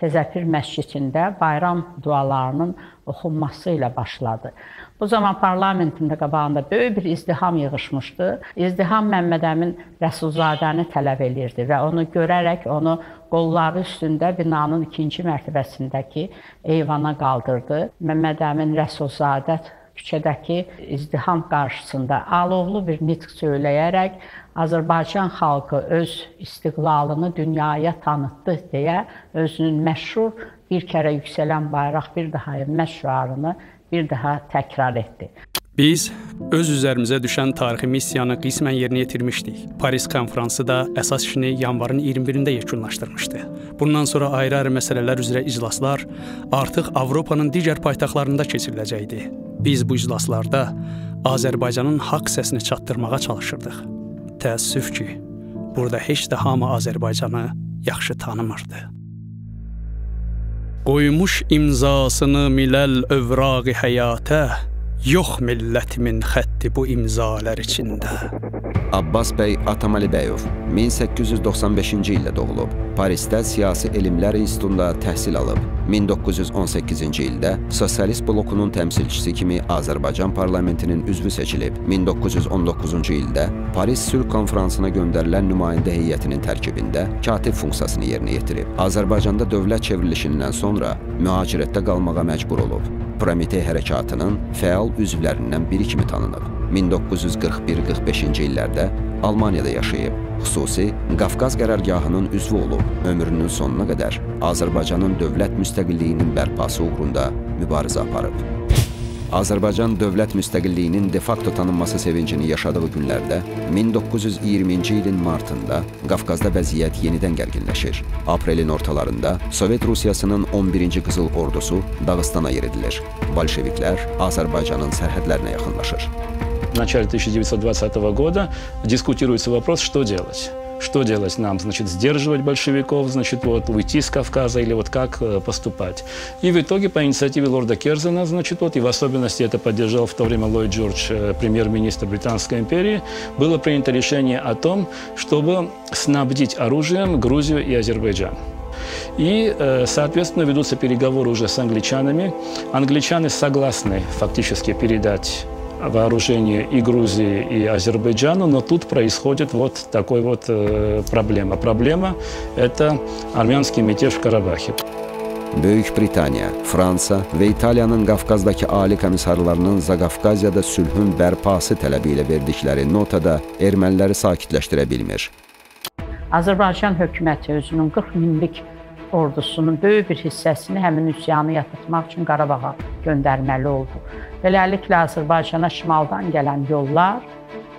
Təzəpir məscidində bayram dualarının oxunması ilə başladı. Bu zaman parlamentində qabağında böyük bir izdiham yığışmışdı. İzdiham Məmməd Əmin Rəsulzadəni tələb edirdi və onu görərək onu qolları üstündə binanın 2-ci mərtəbəsindəki eyvana qaldırdı. Məmməd Əmin Rəsulzadə küçədəki izdiham qarşısında alovlu bir nitq söyləyərək Azərbaycan xalqı öz istiqlalını dünyaya tanıtdı deyə özünün məşhur bir kərə yüksələn bayraq bir daha enməz şüarını bir daha təkrar etdi. Biz öz üzərimizə düşən tarixi missiyanı qismən yerinə yetirmişdik. Paris konfransı da əsas işini yanvarın 21-də yekunlaşdırmışdı. Bundan sonra ayrı-ayrı məsələlər üzrə iclaslar artıq Avropanın digər paytaxtlarında keçiriləcəkdi. Biz bu iclaslarda Azərbaycanın haqq səsini çatdırmağa çalışırdıq. Təəssüf ki, burada heç də hamı Azərbaycanı yaxşı tanımırdı. Qoymuş imzasını miləl övraqi həyatə, yox millətimin xətti bu imzalar içində. Abbas bəy Atamalibəyov 1895-ci ildə doğulub. Parisdə Siyasi Elmlər İnstitutunda təhsil alıb. 1918-ci ildə Sosialist blokunun təmsilçisi kimi Azərbaycan parlamentinin üzvü seçilib. 1919-cu ildə Paris Sülh konfransına göndərilən nümayəndə heyətinin tərkibində katib funksiyasını yerinə yetirib. Azərbaycanda dövlət çevrilişindən sonra mühacirətdə qalmağa məcbur olub. Prometey hərəkatının fəal üzvlərindən biri kimi tanınıb. 1941-45-ci illərdə Almaniyada yaşayıb. Xüsusi Qafqaz qərargahının üzvü olub. Ömrünün sonuna qədər Azərbaycanın dövlət müstəqilliyinin bərpası uğrunda mübarizə aparıb. Azərbaycan dövlət müstəqilliyinin de facto tanınması sevincini yaşadığı günlərdə 1920-ci ilin martında Qafqazda vəziyyət yenidən gərginləşir. Aprelin ortalarında Sovet Rusiyasının 11-ci Qızıl Ordusu Dağıstana yeridilir. Bolşeviklər Azərbaycanın sərhədlərinə yaxınlaşır. В начале 1920 года дискутируется вопрос, что делать. Что делать нам? Значит, сдерживать большевиков, значит, вот, уйти с Кавказа или вот как поступать. И в итоге по инициативе лорда Керзена, значит, вот, и в особенности это поддержал в то время Ллойд Джордж, премьер-министр Британской империи, было принято решение о том, чтобы снабдить оружием Грузию и Азербайджан. И, соответственно, ведутся переговоры уже с англичанами. Англичане согласны фактически передать вооружение и Грузии, и Азербайджану, но тут происходит вот такой вот проблема. Проблема – это армянский мятеж в Карабахе. Böyük Britaniya, Fransa və İtaliyanın Qafqazdakı ali komissarlarının Zaqafqaziyada sülhün bərpası tələbi ilə verdikləri notada erməniləri sakitləşdirə bilmir. Azərbaycan hökuməti özünün 40 minlik ordusunun böyük bir hissəsini həmin üsyanı yatırtmaq üçün Qarabağa göndərməli oldu. Beləliklə, Azərbaycana şimaldan gələn yollar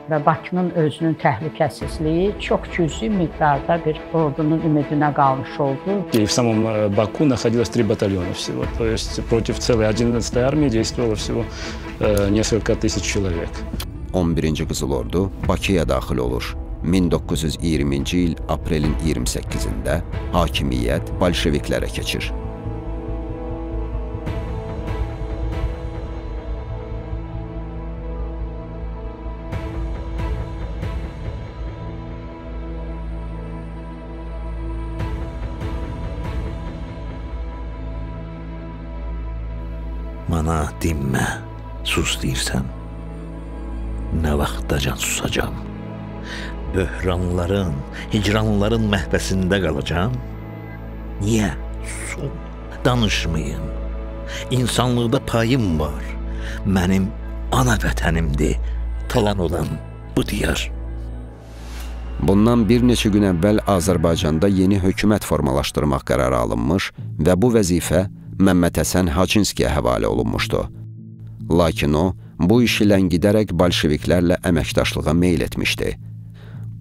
və Bakının özünün təhlükəsizliyi çox cüzi miqdarda bir ordunun ümidinə qalmış oldu. И в самом Баку находилось 3 батальона всего. То есть против целой 11-й армии действовало всего несколько тысяч человек. 11-ci Qızıl Ordu Bakıya daxil olur. 1920-ci il aprelin 28-də hakimiyyət bolşeviklərə keçir. Mana dinmə, sus deyirsən. Nə vaxtacan susacam? Böhranların, hicranların məhbəsində qalacam? Niyə? Susun, danışmayın. İnsanlıqda payım var. Mənim ana vətənimdir, talan olan bu diyar. Bundan bir neçə gün əvvəl Azərbaycanda yeni hökumət formalaşdırmaq qərarı alınmış və bu vəzifə Məmməd Həsən Haçinskiyə həvalə olunmuşdu. Lakin o, bu işi ləngidərək bolşeviklərlə əməkdaşlığa meyl etmişdi.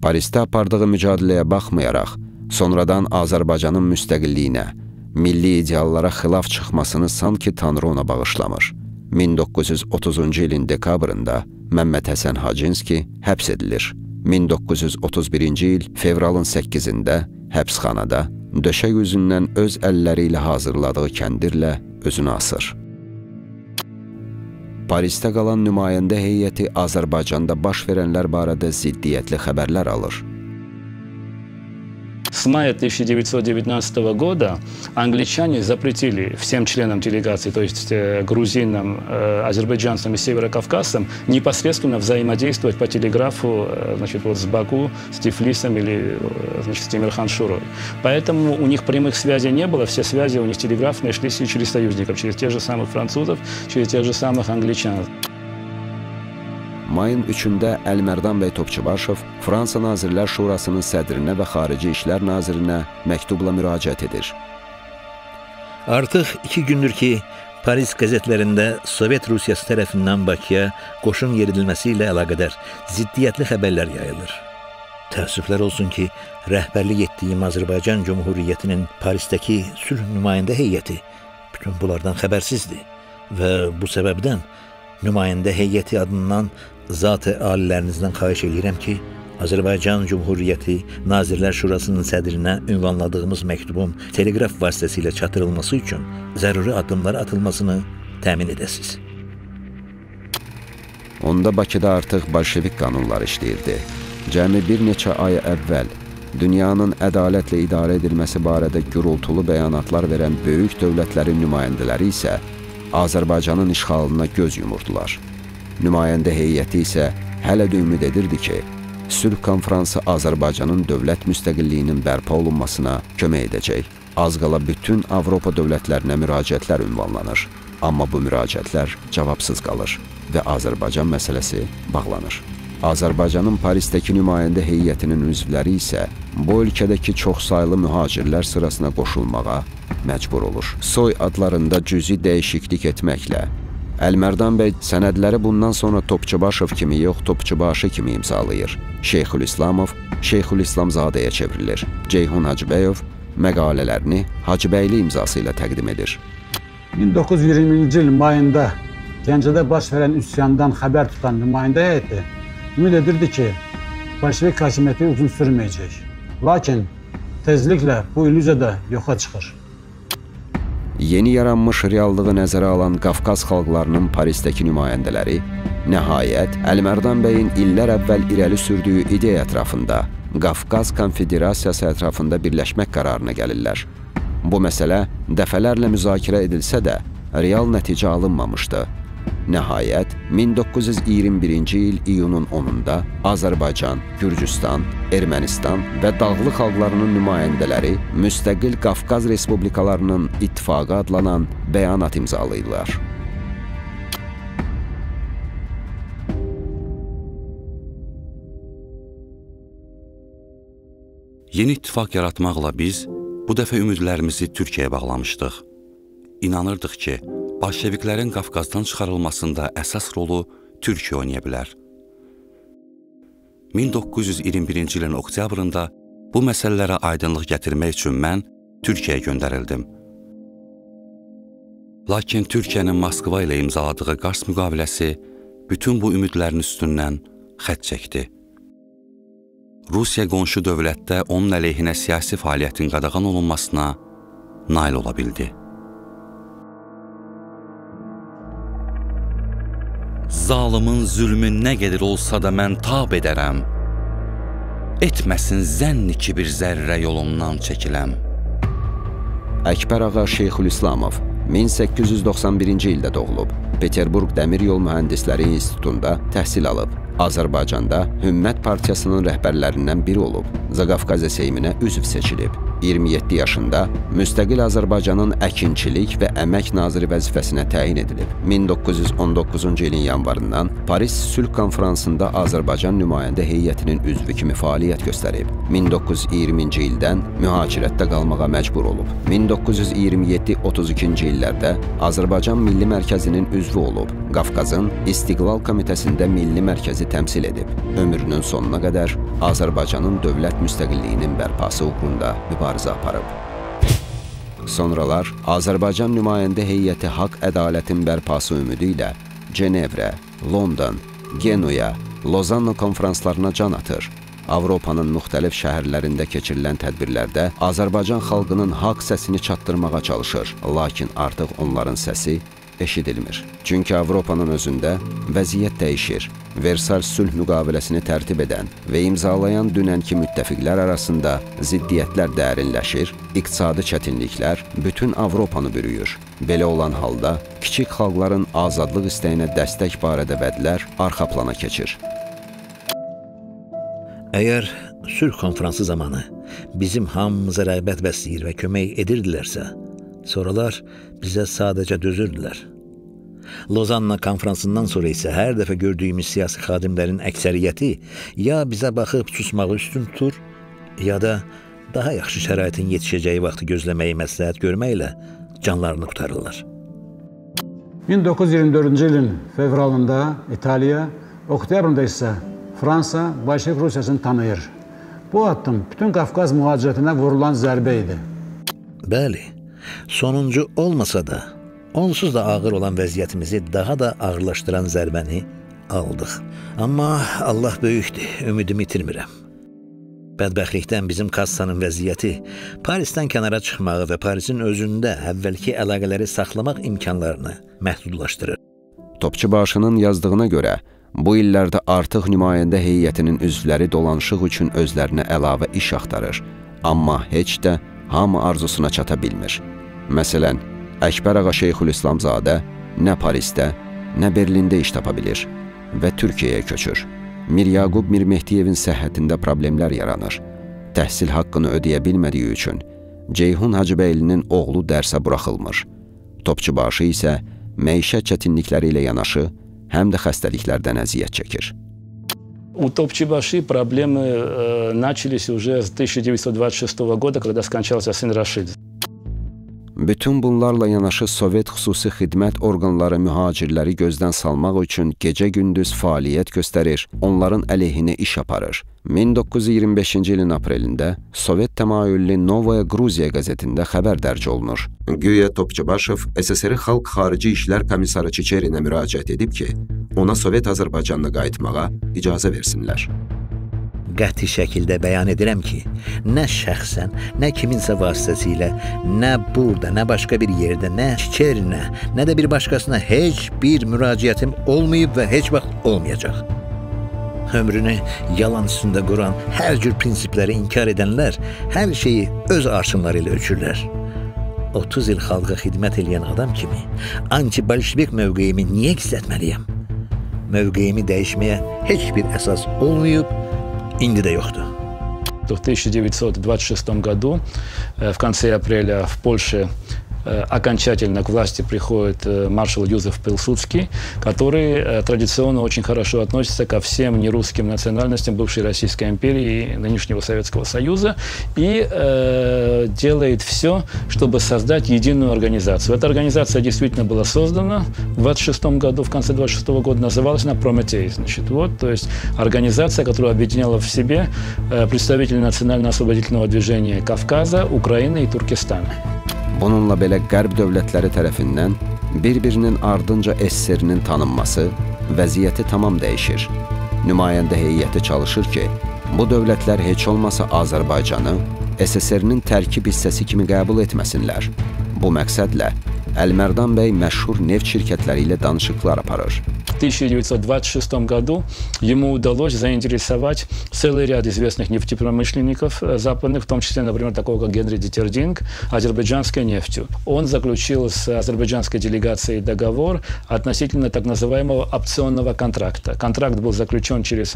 Parisdə apardığı mücadiləyə baxmayaraq, sonradan Azərbaycanın müstəqilliyinə, milli ideallara xilaf çıxmasını sanki Tanrı ona bağışlamır. 1930-cu ilin dekabrında Məmməd Həsən Haçinski həbs edilir. 1931-ci il fevralın 8-də həbsxanada döşək üzündən öz əlləri ilə hazırladığı kəndirlə özünü asır. Parisdə qalan nümayəndə heyəti Azərbaycanda baş verənlər barədə ziddiyyətli xəbərlər alır. С мая 1919 года англичане запретили всем членам делегации, то есть грузинам, азербайджанцам и северокавказцам, непосредственно взаимодействовать по телеграфу, значит, вот с Баку, с Тифлисом или, значит, с Темирхан-Шурой. Поэтому у них прямых связей не было, все связи у них телеграфные шли через союзников, через тех же самых французов, через тех же самых англичан. Mayın 3-də Əlmərdan bəy Topçubaşov Fransa Nazirlər Şurasının sədrinə və Xarici İşlər Nazirinə məktubla müraciət edir. Artıq 2 gündür ki, Paris qəzetlərində Sovet Rusiyası tərəfindən Bakıya qoşun yeridilməsi ilə əlaqədar ziddiyyətli xəbərlər yayılır. Təəssüflər olsun ki, rəhbərlik etdiyim Azərbaycan Cumhuriyyətinin Parisdəki sülh nümayəndə heyəti bütün bunlardan xəbərsizdir və bu səbəbdən nümayəndə heyəti adından zat-ı alilərinizdən xahiş edirəm ki, Azərbaycan Cumhuriyyəti Nazirlər Şurasının sədrinə ünvanladığımız məktubun teleqraf vasitəsilə çatdırılması üçün zəruri addımlar atılmasını təmin edəsiniz. Onda Bakıda artıq bolşevik qanunları işləyirdi. Cəmi bir neçə ay əvvəl dünyanın ədalətlə idarə edilməsi barədə gürultulu bəyanatlar verən böyük dövlətlərin nümayəndələri isə Azərbaycanın işğalına göz yumurdular. Nümayəndə heyəti isə hələ də ümid edirdi ki, sülh konfransı Azərbaycanın dövlət müstəqilliyinin bərpa olunmasına kömək edəcək. Az qala bütün Avropa dövlətlərinə müraciətlər ünvanlanır. Amma bu müraciətlər cavabsız qalır və Azərbaycan məsələsi bağlanır. Azərbaycanın Parisdəki nümayəndə heyətinin üzvləri isə bu ölkədəki çoxsaylı mühacirlər sırasına qoşulmağa məcbur olur. Soy adlarında cüzi dəyişiklik etməklə Əlmərdan bəy sənədləri bundan sonra Topçubaşov kimi yox, Topçubaşı kimi imzalayır. Şeyxülislamov Şeyxülislamzadəyə çevrilir. Ceyhun Hacıbəyov məqalələrini Hacıbəyli imzası ilə təqdim edir. 1920-ci il mayında Gəncədə baş verən üsyandan xəbər tutan nümayəndə heyəti ümid edirdi ki, bolşevik hakimiyyəti uzun sürməyəcək. Lakin tezliklə bu illüziya da yoxa çıxır. Yeni yaranmış reallığı nəzərə alan Qafqaz xalqlarının Parisdəki nümayəndələri nəhayət Əlmərdan bəyin illər əvvəl irəli sürdüyü ideya ətrafında Qafqaz Konfederasiyası ətrafında birləşmək qərarına gəlirlər. Bu məsələ dəfələrlə müzakirə edilsə də real nəticə alınmamışdı. Nəhayət, 1921-ci il iyunun 10-da Azərbaycan, Gürcüstan, Ermənistan və Dağlıq xalqlarının nümayəndələri müstəqil Qafqaz Respublikalarının İttifaqı adlanan bəyanat imzalayırlar. Yeni ittifaq yaratmaqla biz bu dəfə ümidlərimizi Türkiyəyə bağlamışdıq. İnanırdıq ki, bolşeviklərin Qafqazdan çıxarılmasında əsas rolu Türkiyə oynaya bilər. 1921-ci ilin oktyabrında bu məsələlərə aydınlıq gətirmək üçün mən Türkiyəyə göndərildim. Lakin Türkiyənin Moskva ilə imzaladığı Qars müqaviləsi bütün bu ümidlərin üstündən xətt çəkdi. Rusiya qonşu dövlətdə onun əleyhinə siyasi fəaliyyətin qadağan olunmasına nail ola bildi. Zalımın zülmü nə qədər olsa da mən tab edərəm. Etməsin zənni ki bir zərrə yolumdan çəkiləm. Əkbər ağa Şeyxülislamov 1891-ci ildə doğulub. Peterburq Dəmir Yol Mühəndisləri İnstitutunda təhsil alıb. Azərbaycanda Hümmət Partiyasının rəhbərlərindən biri olub. Zaqafqaziya Seyminə üzv seçilib. 27 yaşında müstəqil Azərbaycanın əkinçilik və əmək naziri vəzifəsinə təyin edilib. 1919-cu ilin yanvarından Paris Sülh Konfransında Azərbaycan nümayəndə heyətinin üzvü kimi fəaliyyət göstərib. 1920-ci ildən mühacirətdə qalmağa məcbur olub. 1927-32-ci illərdə Azərbaycan Milli Mərkəzinin üzvü olub. Qafqazın İstiqlal Komitəsində Milli Mərkəzi təmsil edib. Ömrünün sonuna qədər Azərbaycanın dövlət müstəqilliyinin bərpası uğrunda mübarizə aparıb. Sonralar Azərbaycan nümayəndə heyəti haqq ədalətin bərpası ümidi ilə Cenevrə, London, Genuya, Lozanna konfranslarına can atır. Avropanın müxtəlif şəhərlərində keçirilən tədbirlərdə Azərbaycan xalqının haqq səsini çatdırmağa çalışır. Lakin artıq onların səsi eşidilmir. Çünki Avropanın özündə vəziyyət dəyişir. Versal sülh müqaviləsini tərtib edən və imzalayan dünənki müttəfiqlər arasında ziddiyyətlər dərinləşir, iqtisadi çətinliklər bütün Avropanı bürüyür. Belə olan halda kiçik xalqların azadlıq istəyinə dəstək barədə vədlər arxa plana keçir. Əgər sülh konfransı zamanı bizim hamımıza rəğbət bəsləyir və kömək edirdilərsə, sonralar bizə sadəcə dözürdülər. Lozanna konfransından sonra isə hər dəfə gördüyümüz siyasi xadimlərin əksəriyyəti ya bizə baxıb susmağı üstün tutur, ya da daha yaxşı şəraitin yetişəcəyi vaxtı gözləməyi məsləhət görməklə canlarını qurtarırlar. 1924-cü ilin fevralında İtaliya, oktyabrında isə Fransa Bolşevik Rusiyasını tanıyır. Bu addım bütün Qafqaz mühacirətinə vurulan zərbə idi. Bəli, sonuncu olmasa da, onsuz da ağır olan vəziyyətimizi daha da ağırlaşdıran zərbəni aldıq. Amma Allah böyükdür, ümidimi itirmirəm. Bədbəxtlikdən bizim kassanın vəziyyəti Parisdən kənara çıxmağı və Parisin özündə əvvəlki əlaqələri saxlamaq imkanlarını məhdudlaşdırır. Topçubaşının yazdığına görə, bu illərdə artıq nümayəndə heyətinin üzvləri dolanışıq üçün özlərinə əlavə iş axtarır. Amma heç də hamı arzusuna çata bilmir. Məsələn, Əkbər ağa Şeyxülislamzadə nə Parisdə, nə Berlində iş tapa bilir və Türkiyəyə köçür. Mir Yaqub Mir Mehdiyevin səhhətində problemlər yaranır. Təhsil haqqını ödəyə bilmədiyi üçün Ceyhun Hacıbəylinin oğlu dərsə buraxılmır. Topçubaşı isə məişət çətinlikləri ilə yanaşı, həm də xəstəliklərdən əziyyət çəkir. У Топчебаши проблемы начались уже с 1926 года, когда скончался сын Рашид. Bütün bunlarla yanaşı Sovet xüsusi xidmət orqanları mühacirləri gözdən salmaq üçün gecə-gündüz fəaliyyət göstərir, onların əleyhinə iş aparır. 1925-ci ilin aprelində Sovet təmayüllü Novaya Gruziya qəzetində xəbər dərc olunur. Güya Topçubaşov SSR Xalq Xarici İşlər Komissarı Çiçerinə müraciət edib ki, ona Sovet Azərbaycanına qayıtmağa icazə versinlər. Qəti şəkildə bəyan edirəm ki, nə şəxsən, nə kiminsə vasitəsilə, nə burada, nə başqa bir yerdə, nə Çiçerinə, nə də bir başqasına heç bir müraciətim olmayıb və heç vaxt olmayacaq. Ömrünü yalan üstündə quran, hər cür prinsipləri inkar edənlər hər şeyi öz arşınları ilə ölçürlər. 30 il xalqa xidmət edən adam kimi anti-bolşevik mövqeyimi niyə gizlətməliyəm? Mövqeyimi dəyişməyə heç bir əsas olmayıb, indi də yoxdur. В 1926 году, в конце апреля, в Польше окончательно к власти приходит маршал Юзеф Пилсудский, который традиционно очень хорошо относится ко всем нерусским национальностям бывшей Российской империи и нынешнего Советского Союза и делает все, чтобы создать единую организацию. Эта организация действительно была создана в 26 году, в конце 26 года, называлась она «Прометей». Значит, вот, то есть организация, которая объединяла в себе представителей национально-освободительного движения Кавказа, Украины и Туркестана. Bununla belə Qərb dövlətləri tərəfindən bir-birinin ardınca SSR-nin tanınması vəziyyəti tamam dəyişir. Nümayəndə heyəti çalışır ki, bu dövlətlər heç olmasa Azərbaycanı SSR-nin tərkib hissəsi kimi qəbul etməsinlər. Bu məqsədlə Əlmərdan bəy məşhur neft şirkətləri ilə danışıqlar aparır. В 1926 году ему удалось заинтересовать целый ряд известных нефтепромышленников западных, в том числе, например, такого как Генри Дитердинг, азербайджанской нефтью. Он заключил с азербайджанской делегацией договор относительно так называемого опционного контракта. Контракт был заключен через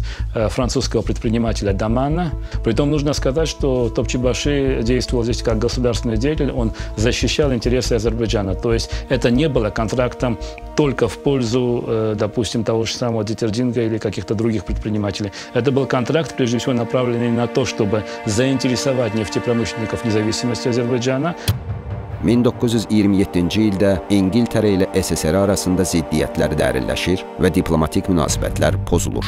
французского предпринимателя Дамана. Притом нужно сказать, что Топчебаши действовал здесь как государственный деятель, он защищал интересы Азербайджана. То есть это не было контрактом только в пользу, допустим, того же самого Дитердинга или каких-то других предпринимателей. Это был контракт, прежде всего, направленный на то, чтобы заинтересовать нефтепромышленников независимости Азербайджана. 1927-ci ildə İngiltərə ilə SSR arasında ziddiyyətlər dərinləşir və diplomatik münasibətlər pozulur.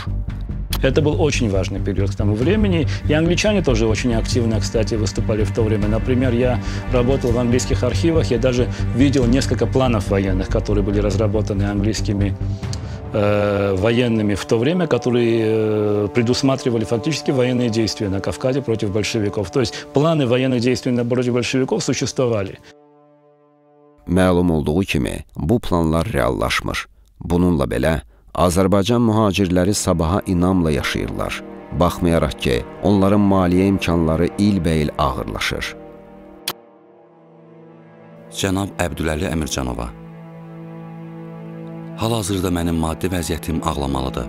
Это был очень важный период к тому времени. И англичане тоже очень активно, кстати, выступали в то время. Например, я работал в английских архивах, я даже видел несколько планов военных, которые были разработаны английскими военными в то время, которые предусматривали фактически военные действия на Кавказе против большевиков. То есть планы военных действий против большевиков существовали. Məlum olduğu kimi, bu planlar reallaşmır. Bununla belə, Azərbaycan mühacirləri sabaha inamla yaşayırlar. Baxmayaraq ki, onların maliyyə imkanları ilbəil ağırlaşır. Cənab Əbdüləli Əmircanova, hal-hazırda mənim maddi vəziyyətim ağlamalıdır.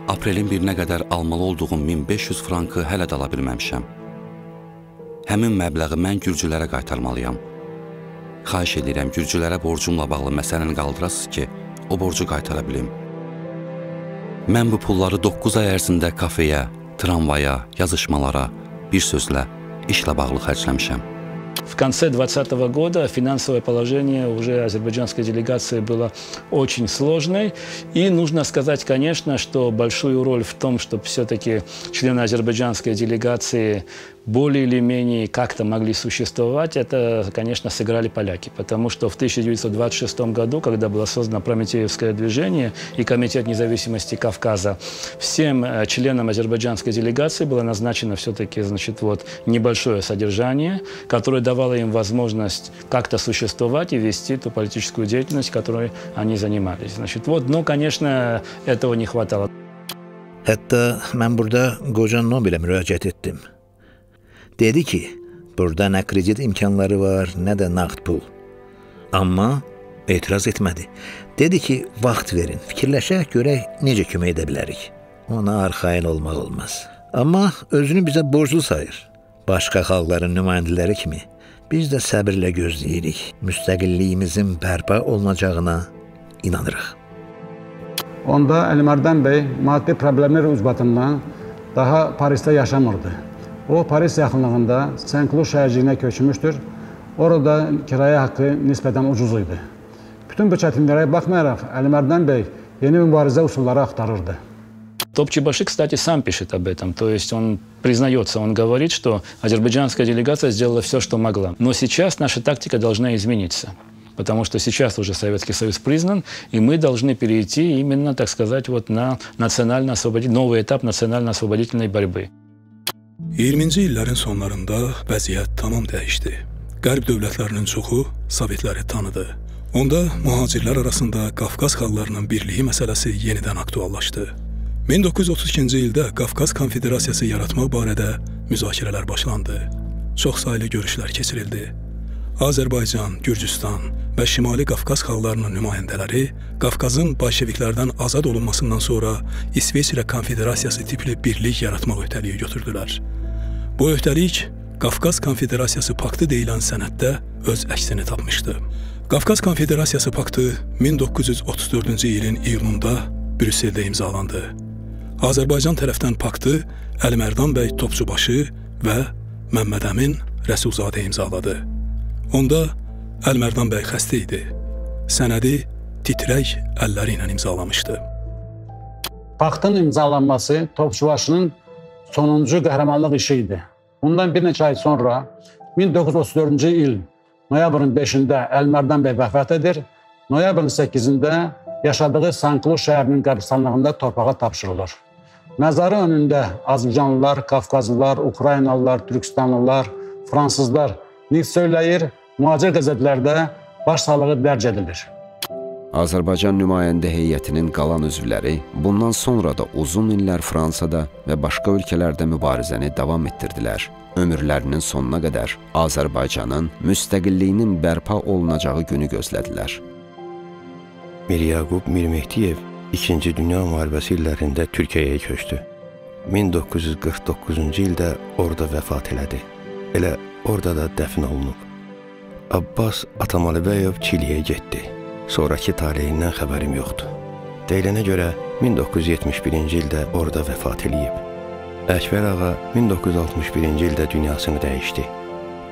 Aprelin 1-nə qədər almalı olduğum 1500 frankı hələ də ala bilməmişəm. Həmin məbləği mən gürcülərə qaytarmalıyam. Xahiş edirəm, gürcülərə borcumla bağlı məsələni qaldırasınız ki, o borcu qaytara bilim. Mən bu pulları 9 ay ərzində kafeyə, tramvaya, yazışmalara, bir sözlə, işlə bağlı xərcləmişəm. В конце 2020 года финансовое положение уже азербайджанской делегации было очень сложной. И нужно сказать, конечно, что большую роль в том, чтобы все-таки члены азербайджанской делегации более или менее как-то могли существовать, это, конечно, сыграли поляки. Потому что в 1926 году, когда было создано Прометеевское движение и Комитет независимости Кавказа, всем членам азербайджанской делегации было назначено все-таки, значит, вот небольшое содержание, которое давало им возможность как-то существовать и вести ту политическую деятельность, которой они занимались. Значит, вот, но, конечно, этого не хватало. Hətta mən burada qoca Nobelə müraciət etdim. Dedi ki, burada nə kredit imkanları var, nə də nağd pul. Amma etiraz etmədi. Dedi ki, vaxt verin, fikirləşək, görək necə kömək edə bilərik. Ona arxayın olmaq olmaz. Amma özünü bizə borclu sayır. Başqa xalqların nümayəndələri kimi biz də səbirlə gözləyirik. Müstəqilliyimizin bərpa olunacağına inanırıq. Onda Əlimərdan bəy maddi problemlər ucbatından daha Parisdə yaşamırdı. O, Paris yaxınlığında Saint-Cloud şəhərciyinə köçmüşdür. Orada kirayə haqqı nisbətən ucuz idi. Bütün bu çətinlərə baxmayaraq, Əlimərdan bəy yeni mübarizə usulları axtarırdı. Топчебаши, кстати, сам пишет об этом. То есть он признается, он говорит, что азербайджанская делегация сделала все, что могла. Но сейчас наша тактика должна измениться. Потому что сейчас уже Советский Союз признан, и мы должны перейти именно, так сказать, вот на новый этап национально-освободительной борьбы. 20-ci illərin sonlarında vəziyyət tamam dəyişdi. Qərb dövlətlərinin çoxu Sovetləri tanıdı. Onda mühacirlər arasında Qafqaz xalqlarının birliyi məsələsi yenidən aktuallaşdı. 1932-ci ildə Qafqaz Konfederasiyası yaratmaq barədə müzakirələr başlandı. Çox saylı görüşlər keçirildi. Azərbaycan, Gürcüstan və Şimali Qafqaz xalqlarının nümayəndələri Qafqazın bolşeviklərdən azad olunmasından sonra İsveçrə Konfederasiyası tipli birlik yaratmaq öhdəliyi götürdülər. Bu öhdəlik Qafqaz Konfederasiyası paktı deyilən sənəddə öz əksini tapmışdı. Qafqaz Konfederasiyası paktı 1934-cü ilin iyununda Brüsseldə imzalandı. Azərbaycan tərəfdən paktı Əlimərdan bəy Topçubaşı və Məmməd Əmin Rəsulzadə imzaladı. Onda Əlimərdan bəy xəstə idi. Sənədi titrək əlləri ilə imzalamışdı. Paktın imzalanması Topçubaşının sonuncu qəhrəmanlıq işi idi. Bundan bir neçə ay sonra 1934-cü il noyabrın 5-də Əlimərdan bəy vəfat edir. Noyabrın 8-də yaşadığı Saint-Cloud şəhərinin qəbristanlığında torpağa tapşırılır. Məzarı önündə Azərbaycanlılar, Qafqazlılar, Ukraynalılar, Türkistanlılar, Fransızlar nitq söyləyir, mühacir qəzetlərdə başsağlığı dərc edilir. Azərbaycan nümayəndə heyətinin qalan üzvləri bundan sonra da uzun illər Fransada və başqa ölkələrdə mübarizəni davam etdirdilər. Ömürlərinin sonuna qədər Azərbaycanın müstəqilliyinin bərpa olunacağı günü gözlədilər. Mir Yaqub Mirmehdiyev 2-ci Dünya müharibəsi illərində Türkiyəyə köçdü. 1949-cu ildə orada vəfat elədi. Elə orada da dəfn olunub. Abbas Atamalibəyov Çiliyə getdi. Sonraki taleyindən xəbərim yoxdur. Deyilənə görə 1971-ci ildə orada vəfat eləyib. Əkbər ağa 1961-ci ildə dünyasını dəyişdi.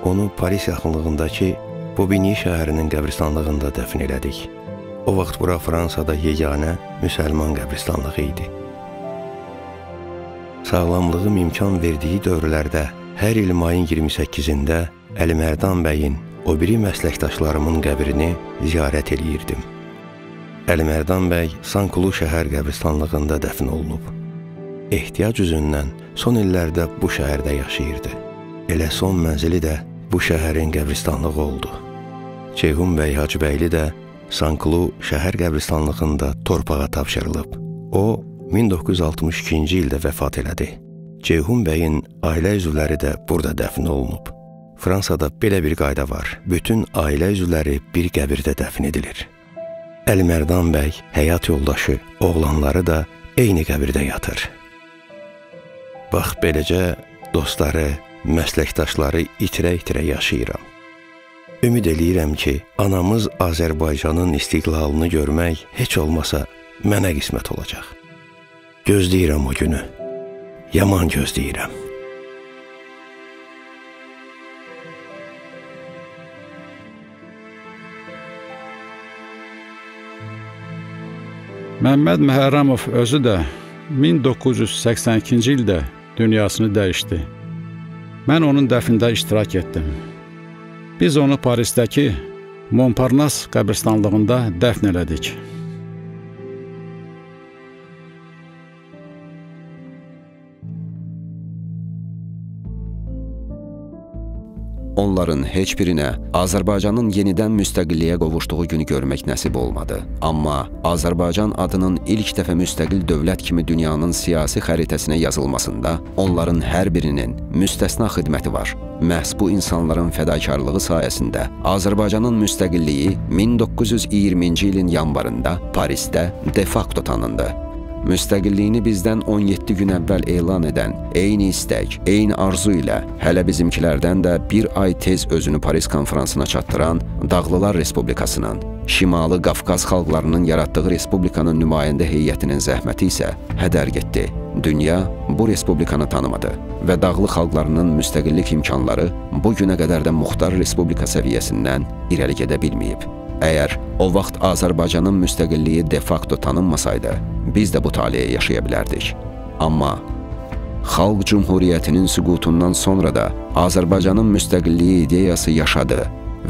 Onu Paris yaxınlığındakı Bobigny şəhərinin qəbristanlığında dəfn elədik. O vaxt bura Fransada yeganə müsəlman qəbristanlığı idi. Sağlamlığım imkan verdiyi dövrlərdə hər il mayın 28-də Əlimərdan bəyin o biri məsləkdaşlarımın qəbrini ziyarət eləyirdim. Əlimərdan bəy Saint-Cloud şəhər qəbristanlığında dəfn olunub. Ehtiyac üzündən son illərdə bu şəhərdə yaşayırdı. Elə son mənzili də bu şəhərin qəbristanlığı oldu. Ceyhun bəy Hacıbəyli də Sanklu şəhər qəbristanlığında torpağa tapşırılıb. O, 1962-ci ildə vəfat elədi. Ceyhun bəyin ailə üzvləri də burada dəfn olunub. Fransada belə bir qayda var. Bütün ailə üzvləri bir qəbirdə dəfn edilir. Əlimərdan bəy, həyat yoldaşı, oğlanları da eyni qəbirdə yatır. Bax, beləcə dostları, məsləkdaşları itirə-itirə yaşayıram. Ümid eləyirəm ki, anamız Azərbaycanın istiqlalını görmək heç olmasa mənə qismət olacaq. Gözləyirəm o günü. Yaman gözləyirəm. Məmməd Məhərrəmov özü də 1982-ci ildə dünyasını dəyişdi. Mən onun dəfnində iştirak etdim. Biz onu Parisdəki Montparnasse qəbristanlığında dəfn elədik. Onların heç birinə Azərbaycanın yenidən müstəqilliyə qovuşduğu günü görmək nəsib olmadı. Amma Azərbaycan adının ilk dəfə müstəqil dövlət kimi dünyanın siyasi xəritəsinə yazılmasında onların hər birinin müstəsna xidməti var. Məhz bu insanların fədakarlığı sayəsində Azərbaycanın müstəqilliyi 1920-ci ilin yanvarında Parisdə de facto tanındı. Müstəqilliyini bizdən 17 gün əvvəl elan edən, eyni istək, eyni arzu ilə hələ bizimkilərdən də bir ay tez özünü Paris konferansına çatdıran Dağlılar Respublikasının, Şimali Qafqaz xalqlarının yaratdığı respublikanın nümayəndə heyətinin zəhməti isə hədər getdi. Dünya bu respublikanı tanımadı və Dağlı xalqlarının müstəqillik imkanları bu günə qədər də Muxtar Respublika səviyyəsindən irəli gedə bilməyib. Əgər o vaxt Azərbaycanın müstəqilliyi de facto tanınmasaydı, biz də bu taleyə yaşaya bilərdik. Amma Xalq Cümhuriyyətinin süqutundan sonra da Azərbaycanın müstəqilliyi ideyası yaşadı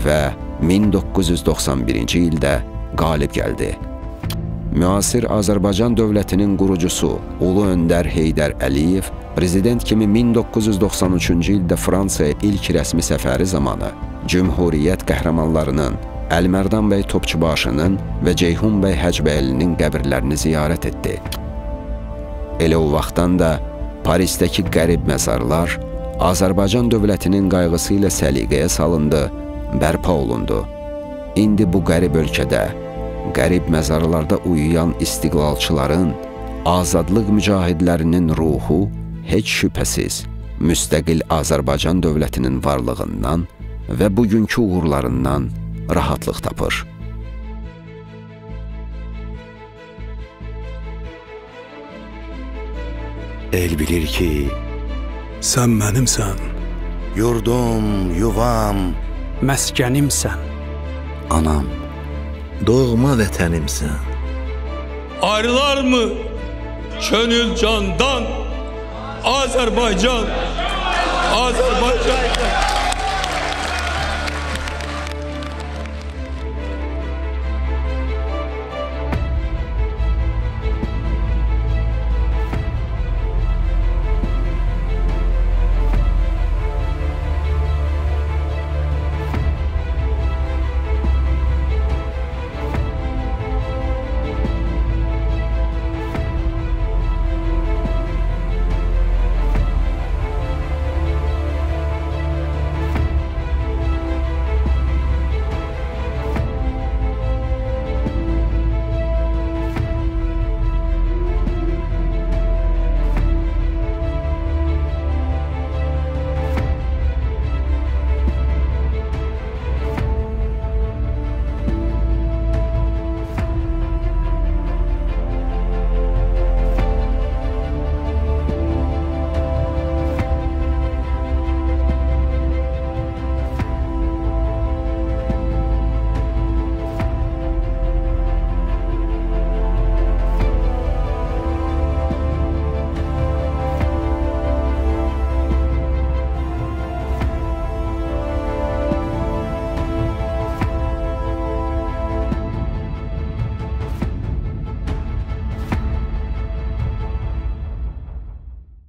və 1991-ci ildə qalib gəldi. Müasir Azərbaycan dövlətinin qurucusu Ulu Öndər Heydər Əliyev prezident kimi 1993-cü ildə Fransaya ilk rəsmi səfəri zamanı Cümhuriyyət qəhrəmanlarının Əlimərdan bəy Topçubaşının və Ceyhun bəy Həcbəylinin qəbirlərini ziyarət etdi. Elə o vaxtdan da Parisdəki qərib məzarlar Azərbaycan dövlətinin qayğısı ilə səliqəyə salındı, bərpa olundu. İndi bu qərib ölkədə, qərib məzarlarda uyuyan istiqlalçıların, azadlıq mücahidlərinin ruhu heç şübhəsiz müstəqil Azərbaycan dövlətinin varlığından və bugünkü uğurlarından rahatlıq tapır. El bilir ki, sən mənimsən. Yurdum, yuvam, məskənimsən. anam, Doğma vətənimsən. Ayrılar mı könül candan? Azərbaycan, Azərbaycan.